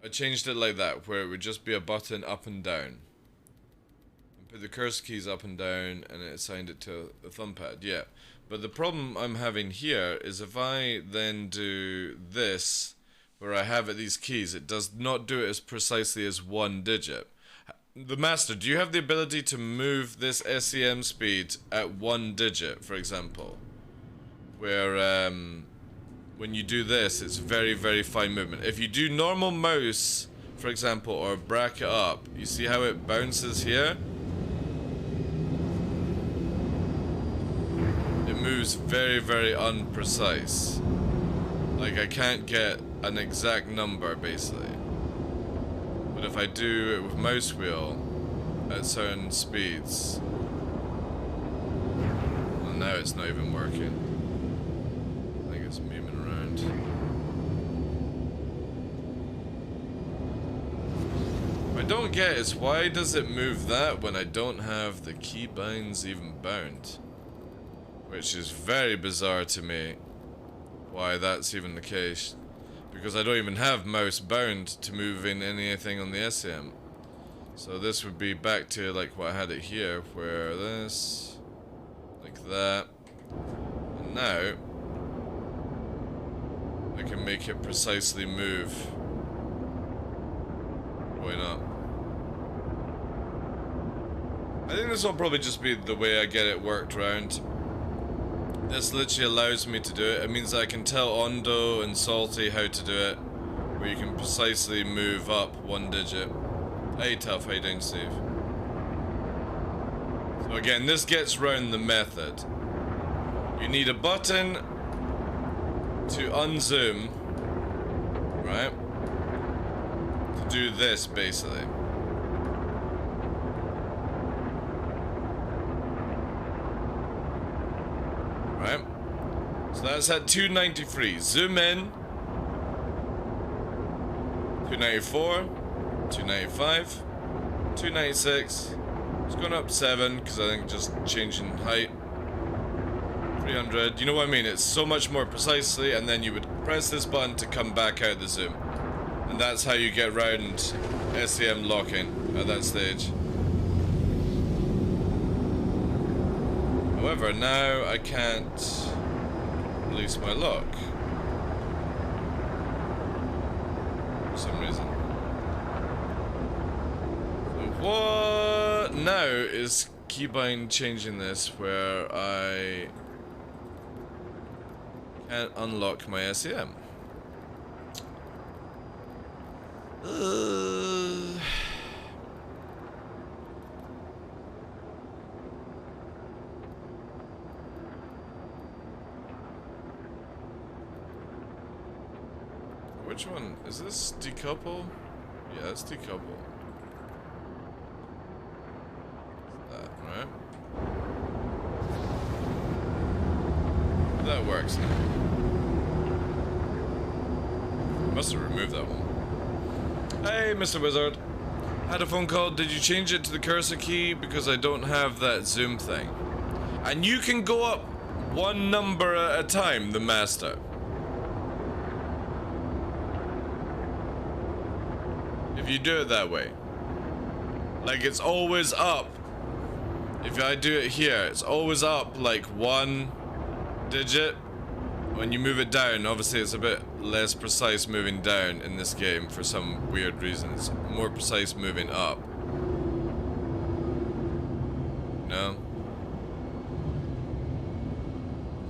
I changed it like that, where it would just be a button up and down. And put the cursor keys up and down, and it assigned it to the thumb pad, yeah. But the problem I'm having here is if I then do this, where I have these keys, it does not do it as precisely as one digit. The Master, do you have the ability to move this SEM speed at one digit, for example? Where, when you do this, it's very, very fine movement. If you do normal mouse, for example, or bracket up, you see how it bounces here? It moves very, very unprecise. Like, I can't get an exact number, basically. But if I do it with mouse wheel at certain speeds, well, now it's not even working. I think it's moving around. What I don't get is why does it move that when I don't have the keybinds even bound? Which is very bizarre to me. Why that's even the case. Because I don't even have mouse bound to move in anything on the SEM. So this would be back to like what I had it here, where this, like that, and now I can make it precisely move going up. I think this will probably just be the way I get it worked around. This literally allows me to do it. It means I can tell Ondo and Salty how to do it, where you can precisely move up one digit. Hey Tough, how you doing, Steve? So again, this gets round the method. You need a button to unzoom, right? To do this basically. Right? So that's at 293. Zoom in. 294, 295, 296. It's going up 7 because I think just changing height. 300. You know what I mean? It's so much more precisely, and then you would press this button to come back out the zoom. And that's how you get around SEM locking at that stage. However, now I can't release my lock. For some reason. So what now is keybind changing this where I can't unlock my SEM? Which one? Is this decouple? Yeah, it's decouple. That, right? That works now. Must have removed that one. Hey, Mr. Wizard. Had a phone call. Did you change it to the cursor key? Because I don't have that zoom thing. And you can go up one number at a time, the master. If you do it that way. Like, it's always up. If I do it here, it's always up like one digit. When you move it down, obviously it's a bit less precise moving down in this game for some weird reason. It's more precise moving up. No?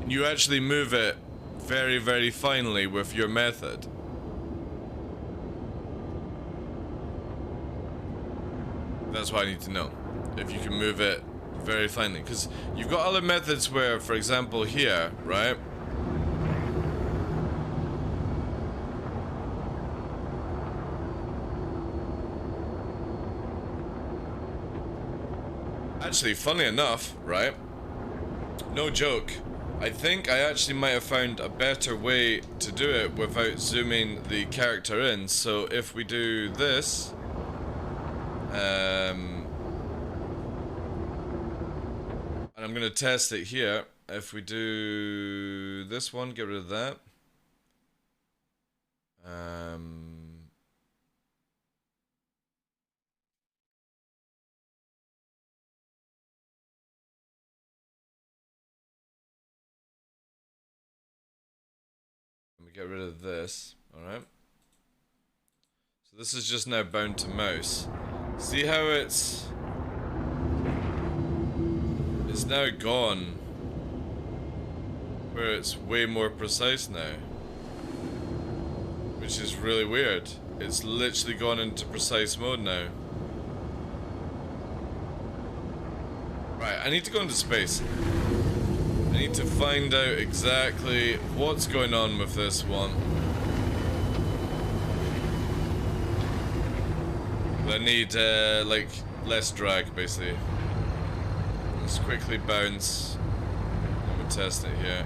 And you actually move it very, very finely with your method. That's what I need to know. If you can move it very finely. Because you've got other methods where, for example, here, right? Actually, funny enough, right? No joke. I think I actually might have found a better way to do it without zooming the character in. So if we do this... and I'm gonna test it here. If we do this one, get rid of that. Let me get rid of this. Alright. So this is just now bound to mouse. See how it's now gone, where it's way more precise now, which is really weird. It's literally gone into precise mode now. Right, I need to go into space. I need to find out exactly what's going on with this one. I need, like, less drag, basically. Let's quickly bounce. And we'll test it here.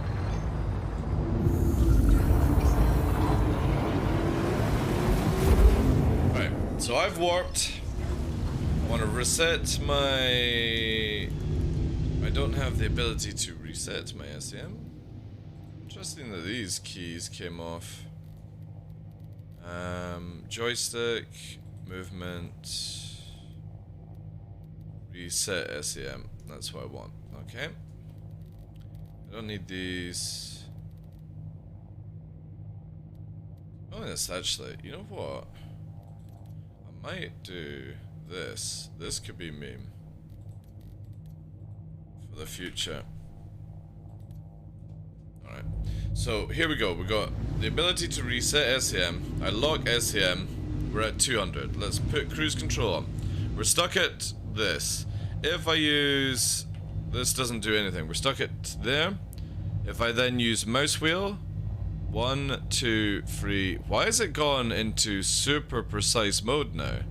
Right, so I've warped. I want to reset my... I don't have the ability to reset my SEM. Interesting that these keys came off. Joystick... Movement, reset SEM, that's what I want, okay. I don't need these. Oh, yes, actually, you know what? I might do this. This could be meme. For the future. Alright, so here we go. We got the ability to reset SEM. I lock SEM. We're at 200. Let's put cruise control on. We're stuck at this. If I use... This doesn't do anything. We're stuck at there. If I then use mouse wheel, 1, 2, 3. Why has it gone into super precise mode now?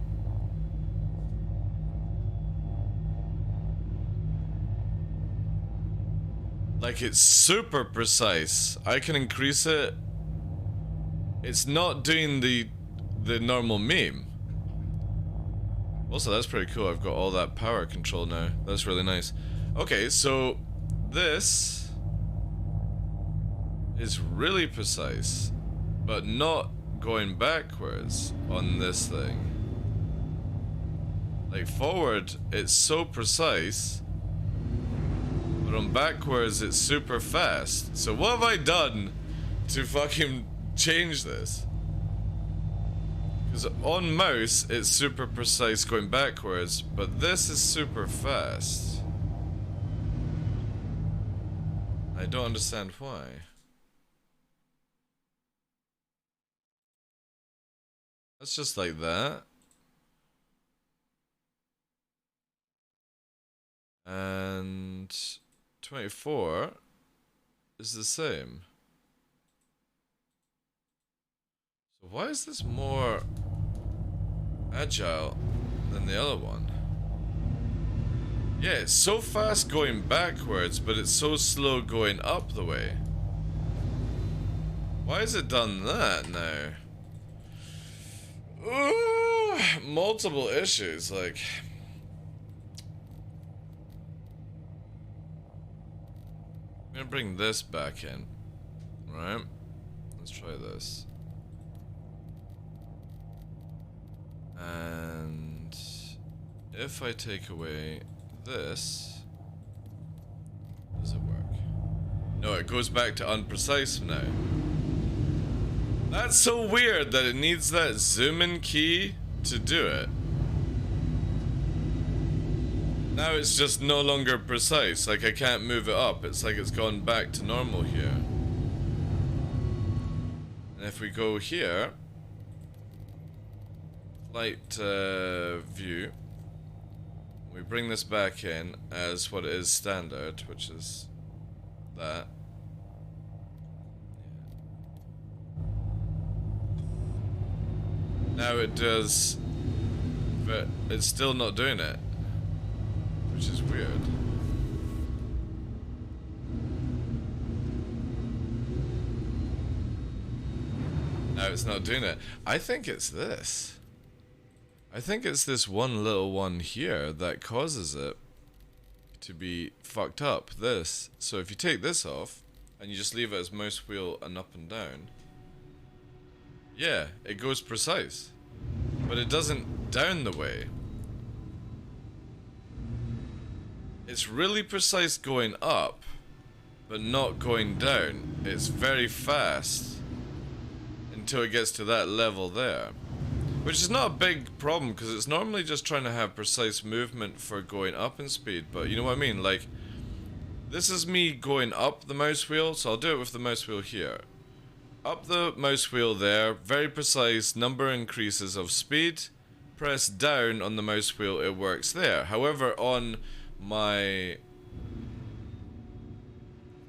Like, it's super precise. I can increase it. It's not doing the normal meme. Also, that's pretty cool. I've got all that power control now. That's really nice. Okay, so this is really precise, but not going backwards on this thing. Like, forward, it's so precise, but on backwards, it's super fast. So what have I done to fucking change this? Because on mouse, it's super precise going backwards, but this is super fast. I don't understand why. That's just like that. And 24 is the same. So why is this more agile than the other one? Yeah, it's so fast going backwards, but it's so slow going up the way. Why has it done that now? Ooh, multiple issues, like... I'm gonna bring this back in, right? Let's try this. And if I take away this, does it work? No, it goes back to unprecise now. That's so weird that it needs that zoom in key to do it. Now it's just no longer precise, like I can't move it up. It's like it's gone back to normal here. And if we go here, light view, we bring this back in as what it is standard, which is that. Now it does, but it's still not doing it, which is weird. Now it's not doing it. I think it's this. I think it's this one little one here that causes it to be fucked up, this. So if you take this off, and you just leave it as mouse wheel and up and down, yeah, it goes precise. But it doesn't down the way. It's really precise going up, but not going down. It's very fast until it gets to that level there. Which is not a big problem, because it's normally just trying to have precise movement for going up in speed, but you know what I mean? Like, this is me going up the mouse wheel, so I'll do it with the mouse wheel here. Up the mouse wheel there, very precise, number increases of speed. Press down on the mouse wheel, it works there. However, on my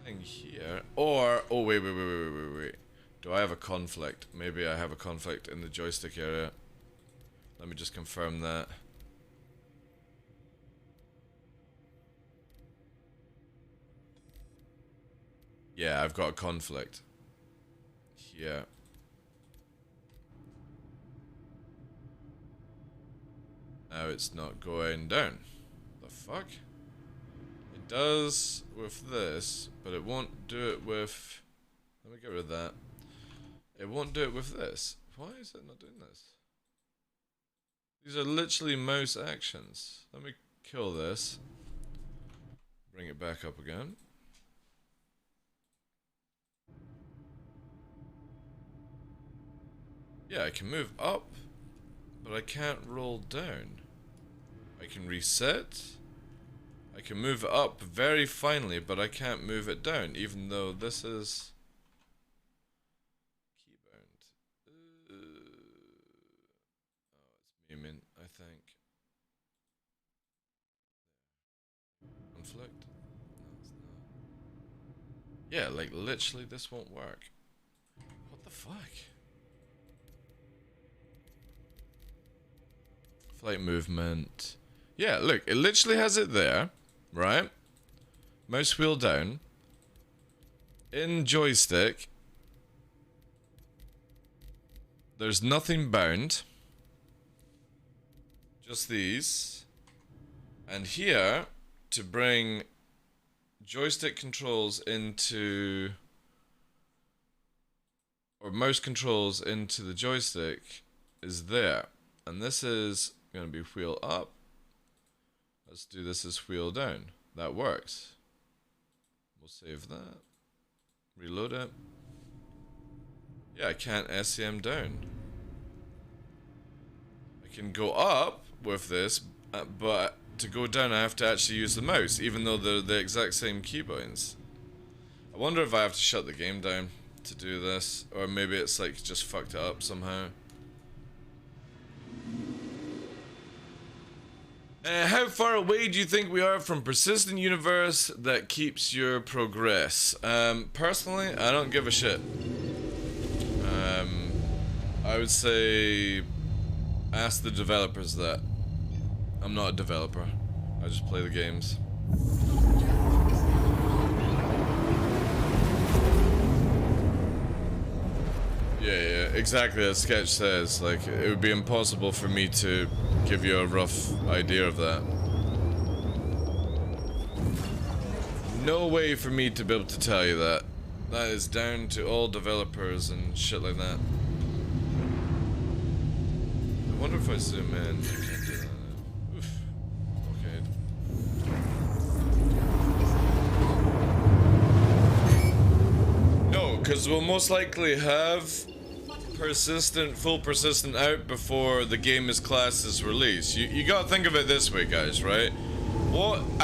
thing here, or, oh wait. Do I have a conflict? Maybe I have a conflict in the joystick area. Let me just confirm that. Yeah, I've got a conflict. Here. Now it's not going down. The fuck? It does with this, but it won't do it with... Let me get rid of that. It won't do it with this. Why is it not doing this? These are literally mouse actions. Let me kill this. Bring it back up again. Yeah, I can move up, but I can't roll down. I can reset. I can move it up very finely, but I can't move it down, even though this is keybound. Oh, it's memeing, I think. Conflict? No, it's not. Yeah, like literally this won't work. fuck? Flight movement. Yeah, look, it literally has it there, right? Mouse wheel down. In joystick, there's nothing bound. Just these. And here, to bring joystick controls into, or mouse controls into the joystick, is there. And this is going to be wheel up. Let's do this as wheel down. That works. We'll save that. Reload it. Yeah, I can't SCM down. I can go up with this, but to go down I have to actually use the mouse, even though they're the exact same keybinds. I wonder if I have to shut the game down to do this, or maybe it's like just fucked it up somehow. How far away do you think we are from persistent universe that keeps your progress? Personally, I don't give a shit. I would say ask the developers that. I'm not a developer. I just play the games. Yeah, exactly as Sketch says. Like, it would be impossible for me to give you a rough idea of that. No way for me to be able to tell you that. That is down to all developers and shit like that. I wonder if I zoom in. Oof. Okay. No, because we'll most likely have full persistent out before the game is classed as release. You gotta think of it this way, guys, right? What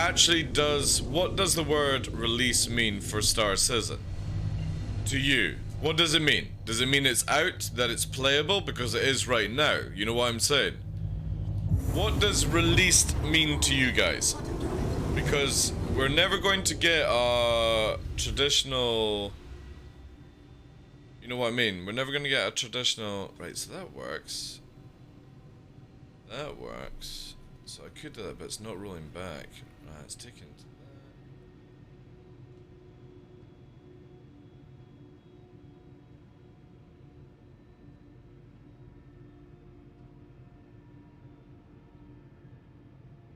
does the word release mean for Star Citizen? To you, what does it mean? Does it mean it's out, that it's playable? Because it is right now, you know what I'm saying? What does released mean to you guys? Because we're never going to get a traditional... You know what I mean? We're never going to get a traditional... Right, so that works. That works. So I could do that, but it's not rolling back. Right, it's taken to that.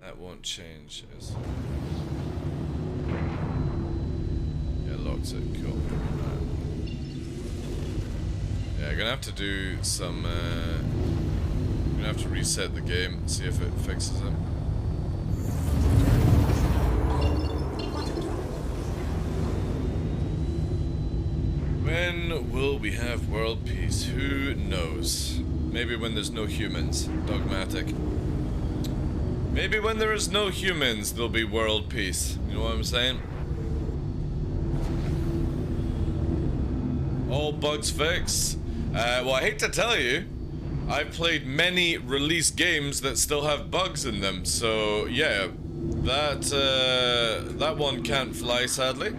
That won't change. Yeah, it locks it. Cool. Right. Yeah, I'm gonna have to do some, I'm gonna have to reset the game, see if it fixes it. When will we have world peace? Who knows? Maybe when there's no humans. Dogmatic. Maybe when there is no humans, there'll be world peace. You know what I'm saying? All bugs fixed. Well, I hate to tell you, I've played many release games that still have bugs in them, so yeah, that one can't fly, sadly.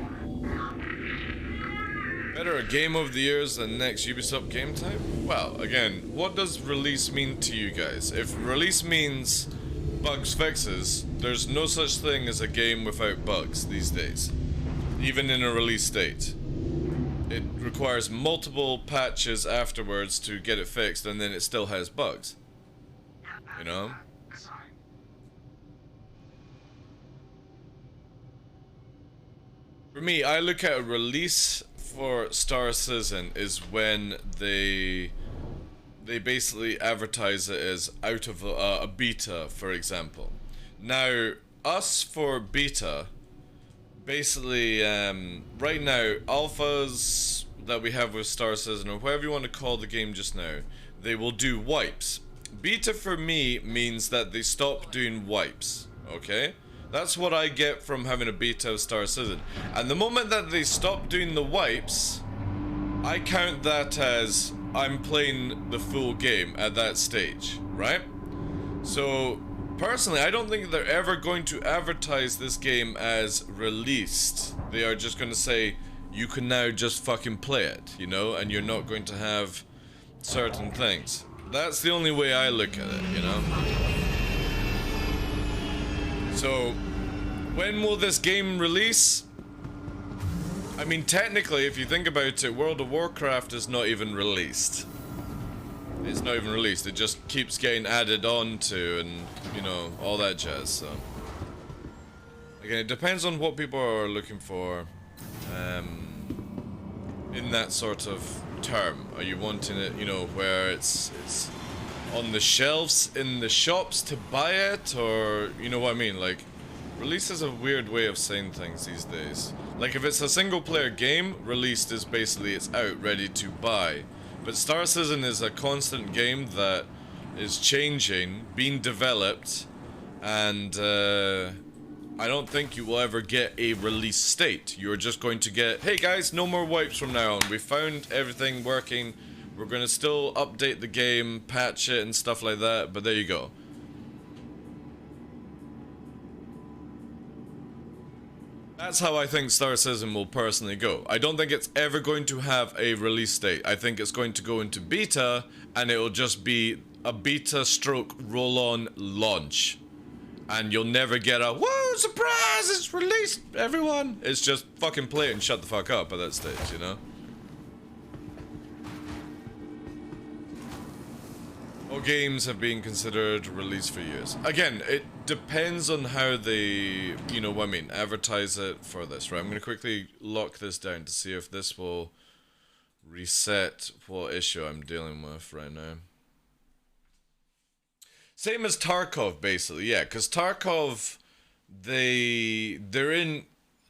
Better a game of the years than next Ubisoft game type? Well, again, what does release mean to you guys? If release means bugs fixes, there's no such thing as a game without bugs these days, even in a release state. It requires multiple patches afterwards to get it fixed, and then it still has bugs. You know? For me, I look at a release for Star Citizen is when they basically advertise it as out of a beta, for example. Now, us for beta... Basically, right now, alphas that we have with Star Citizen, or whatever you want to call the game just now, they will do wipes. Beta for me means that they stop doing wipes, okay? That's what I get from having a beta of Star Citizen. And the moment that they stop doing the wipes, I count that as I'm playing the full game at that stage, right? So... personally, I don't think they're ever going to advertise this game as released. They are just going to say, you can now just fucking play it, you know, and you're not going to have certain things. That's the only way I look at it, you know. So, when will this game release? I mean, technically, if you think about it, World of Warcraft is not even released. It's not even released, it just keeps getting added on to and, you know, all that jazz, so. Again, it depends on what people are looking for in that sort of term. Are you wanting it, you know, where it's on the shelves in the shops to buy it, or, you know what I mean, like, release is a weird way of saying things these days. Like, if it's a single player game, released is basically it's out, ready to buy. But Star Citizen is a constant game that is changing, being developed, and I don't think you will ever get a release state. You're just going to get, hey guys, no more wipes from now on. We found everything working. We're going to still update the game, patch it and stuff like that, but there you go. That's how I think Star Citizen will personally go. I don't think it's ever going to have a release date. I think it's going to go into beta, and it'll just be a beta stroke roll-on launch. And you'll never get a, whoa, surprise, it's released, everyone. It's just fucking play it and shut the fuck up at that stage, you know? All games have been considered released for years. Again, it depends on how they, you know what I mean, advertise it for this, right? I'm going to quickly lock this down to see if this will reset what issue I'm dealing with right now. Same as Tarkov, basically, yeah, because Tarkov,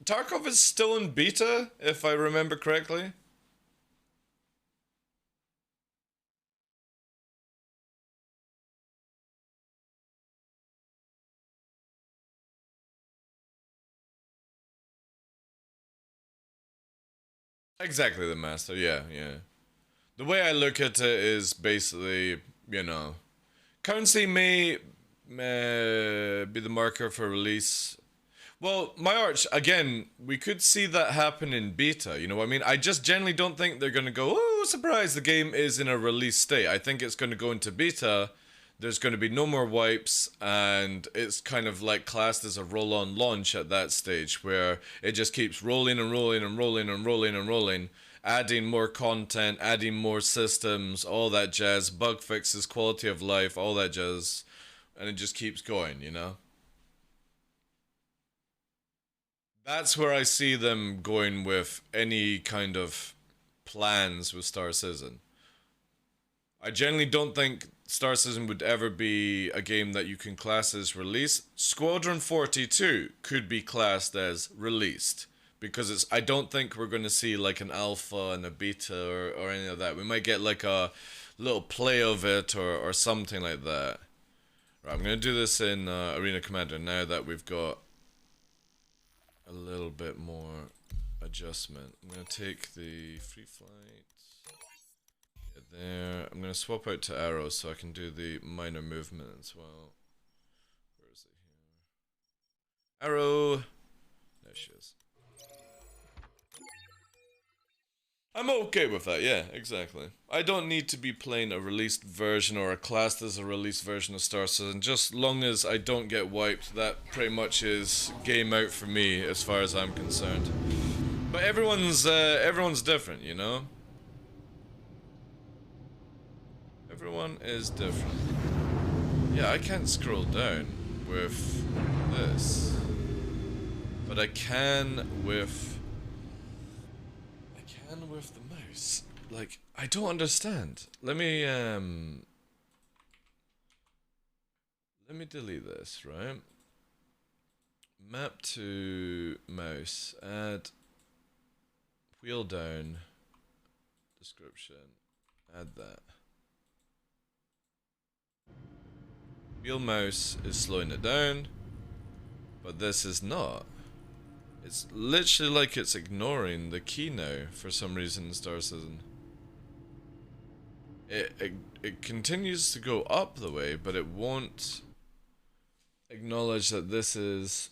Tarkov is still in beta, if I remember correctly. Exactly, the master, yeah. The way I look at it is basically, you know, currency may be the marker for release. Well, my arch, again, we could see that happen in beta, you know what I mean? I just generally don't think they're going to go, oh, surprise, the game is in a release state. I think it's going to go into beta, there's going to be no more wipes, and it's kind of like classed as a roll-on launch at that stage, where it just keeps rolling and rolling and rolling and rolling and rolling, adding more content, adding more systems, all that jazz, bug fixes, quality of life, all that jazz, and it just keeps going, you know? That's where I see them going with any kind of plans with Star Citizen. I generally don't think Star Citizen would ever be a game that you can class as released. Squadron 42 could be classed as released, because I don't think we're going to see like an alpha and a beta or any of that. We might get like a little play of it or something like that. Right, I'm going to do this in Arena Commander now that we've got a little bit more adjustment. I'm going to take the free flight. There. I'm going to swap out to arrows so I can do the minor movement as well. Where is it here? Arrow! There she is. I'm okay with that, yeah, exactly. I don't need to be playing a released version or a classed as a released version of Star Citizen. Just long as I don't get wiped, that pretty much is game out for me as far as I'm concerned. But everyone's different, you know? Everyone is different. Yeah, I can't scroll down with this, but I can with the mouse. Like, I don't understand. Let me delete this, right? Map to mouse, add wheel down, description, add that. Wheel mouse is slowing it down, but this is not. It's literally like it's ignoring the key now for some reason in Star Citizen. It continues to go up the way, but it won't acknowledge that this is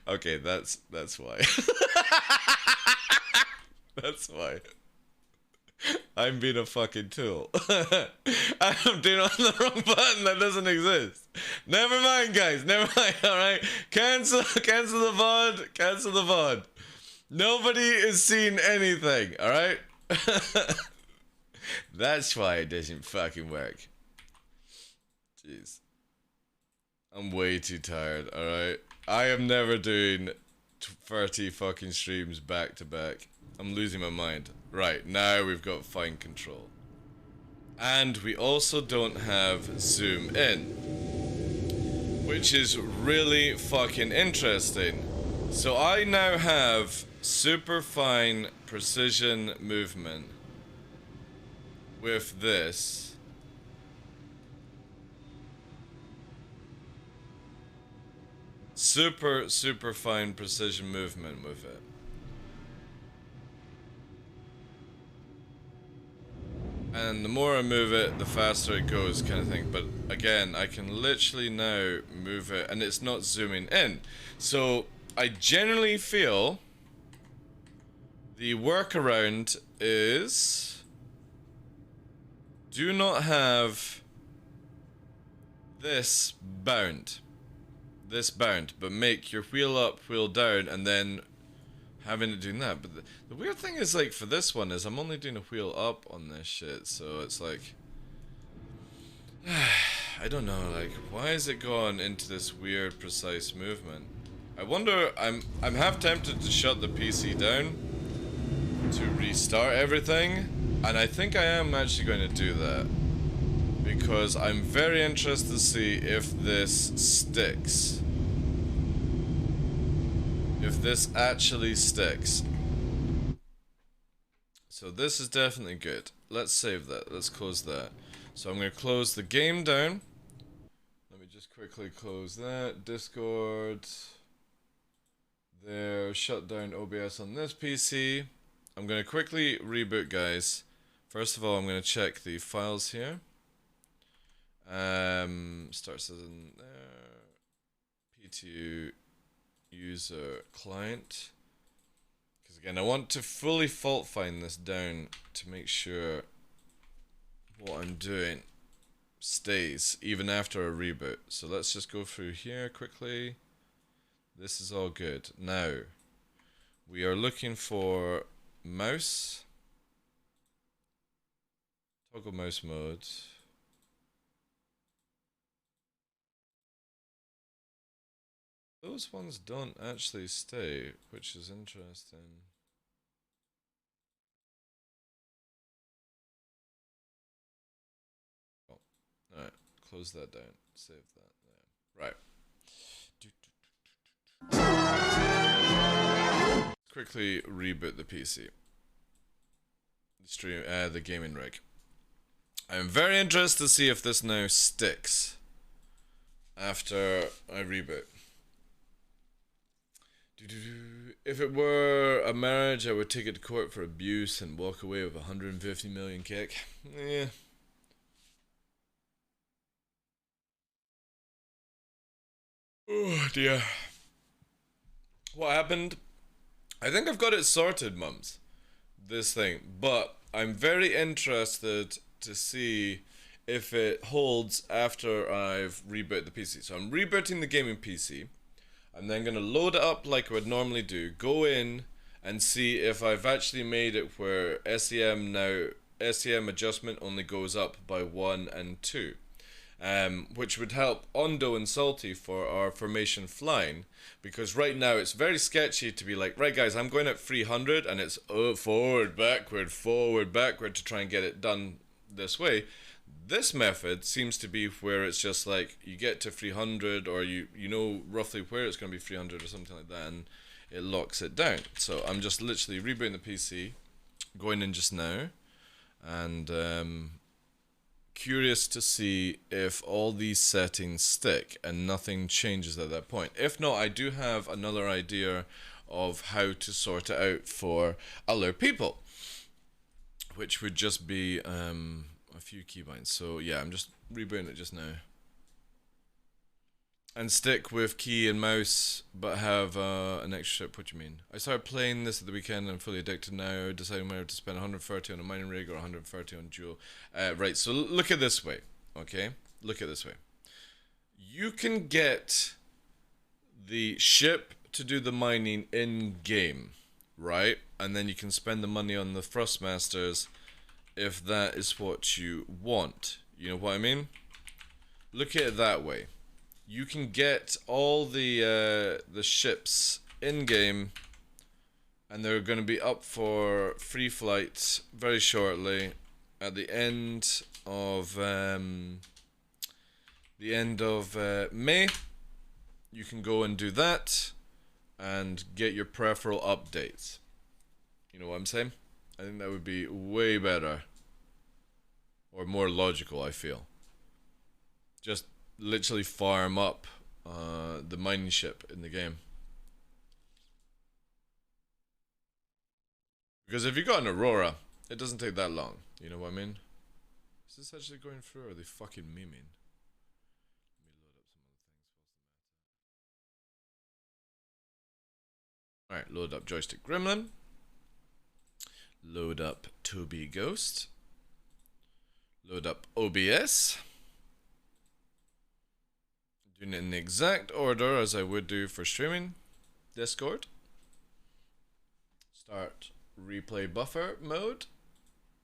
Okay, that's why. That's why. I'm being a fucking tool. I'm doing on the wrong button that doesn't exist. Never mind, guys. Never mind. All right. Cancel the VOD. Cancel the VOD. Nobody is seeing anything. All right. That's why it doesn't fucking work. Jeez. I'm way too tired. All right. I am never doing 30 fucking streams back to back. I'm losing my mind. Right, now we've got fine control. And we also don't have zoom in, which is really fucking interesting. So I now have super fine precision movement with this. Super fine precision movement with it. And the more I move it, the faster it goes, kind of thing. But again, I can literally now move it, and it's not zooming in. So I generally feel the workaround is do not have this bound. But make your wheel up, wheel down, and then having it doing that. But the weird thing is, like, for this one is I'm only doing a wheel up on this shit, so it's like I don't know, like, why is it gone into this weird precise movement? I wonder, I'm half tempted to shut the PC down to restart everything, and I think I am actually going to do that because I'm very interested to see if this sticks. If this actually sticks. So this is definitely good. Let's save that. Let's close that. So I'm going to close the game down. Let me just quickly close that. Discord. There. Shut down OBS on this PC. I'm going to quickly reboot, guys. First of all, I'm going to check the files here. Starts as in there. P2 user client, because again I want to fully fault find this down to make sure what I'm doing stays even after a reboot. So let's just go through here quickly. This is all good. Now we are looking for mouse, toggle mouse mode. Those ones don't actually stay, which is interesting. Oh, alright, close that down, save that there. Right. Quickly reboot the PC. The gaming rig. I'm very interested to see if this now sticks after I reboot. If it were a marriage, I would take it to court for abuse and walk away with 150 million kick. Yeah. Oh dear. What happened? I think I've got it sorted, mums. This thing. But I'm very interested to see if it holds after I've rebooted the PC. So I'm rebooting the gaming PC. I'm then going to load it up like I would normally do, go in and see if I've actually made it where SEM adjustment only goes up by 1 and 2, which would help Ondo and Salty for our formation flying, because right now it's very sketchy to be like, right guys, I'm going at 300 and it's forward, backward to try and get it done this way. This method seems to be where it's just like you get to 300 or you know roughly where it's going to be 300 or something like that, and it locks it down. So I'm just literally rebooting the PC, going in just now, and curious to see if all these settings stick and nothing changes at that point. If not, I do have another idea of how to sort it out for other people, which would just be a few keybinds. So yeah, I'm just rebooting it just now. and stick with key and mouse, but have an extra ship. What do you mean? I started playing this at the weekend and I'm fully addicted now, deciding whether to spend 130 on a mining rig or 130 on dual. Right, so look at it this way, okay? Look at it this way. You can get the ship to do the mining in-game, right? And then you can spend the money on the Thrustmasters if that is what you want. You know what I mean? Look at it that way. You can get all the ships in game, and they're going to be up for free flight very shortly. At the end of May, you can go and do that, and get your peripheral updates. You know what I'm saying? I think that would be way better, or more logical. I feel. Just literally farm up the mining ship in the game. Because if you got an Aurora, it doesn't take that long. You know what I mean? Is this actually going through, or are they fucking memeing? Alright, load up Joystick Gremlin. Load up Toby Ghost. Load up OBS. Doing it in the exact order as I would do for streaming. Discord. Start replay buffer mode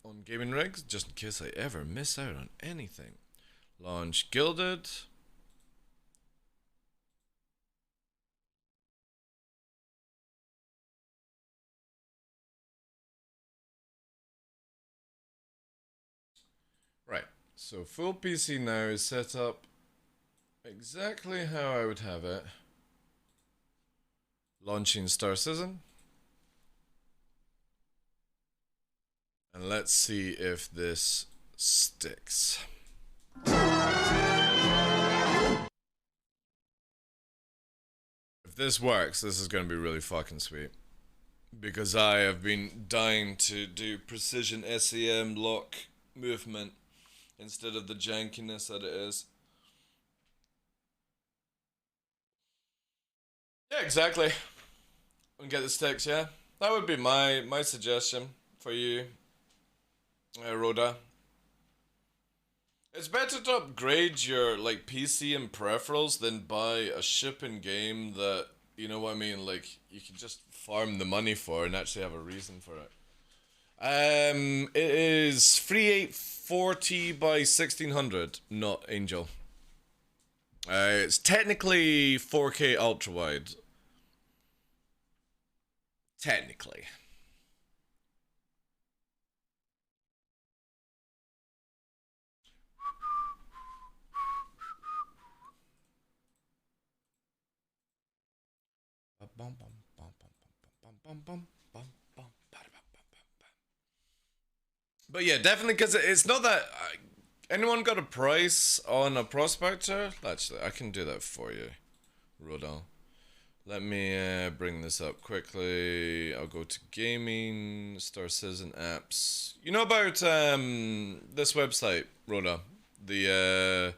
on gaming rigs, just in case I ever miss out on anything. Launch Gilded. Right, so full PC now is set up exactly how I would have it. Launching Star Citizen. And let's see if this sticks. If this works, this is going to be really fucking sweet. Because I have been dying to do precision SEM lock movement instead of the jankiness that it is. Yeah, exactly. And get the sticks, yeah. That would be my suggestion for you, Rhoda. It's better to upgrade your like PC and peripherals than buy a ship in game that, you know what I mean, like you can just farm the money for and actually have a reason for it. It is 3840 by 1600, not Angel. It's technically 4K ultra wide. Technically. But yeah, definitely, because it's not that... anyone got a price on a prospector? Actually, I can do that for you, Rodal. Let me bring this up quickly. I'll go to gaming, Star Citizen apps. You know about this website, Rhoda? The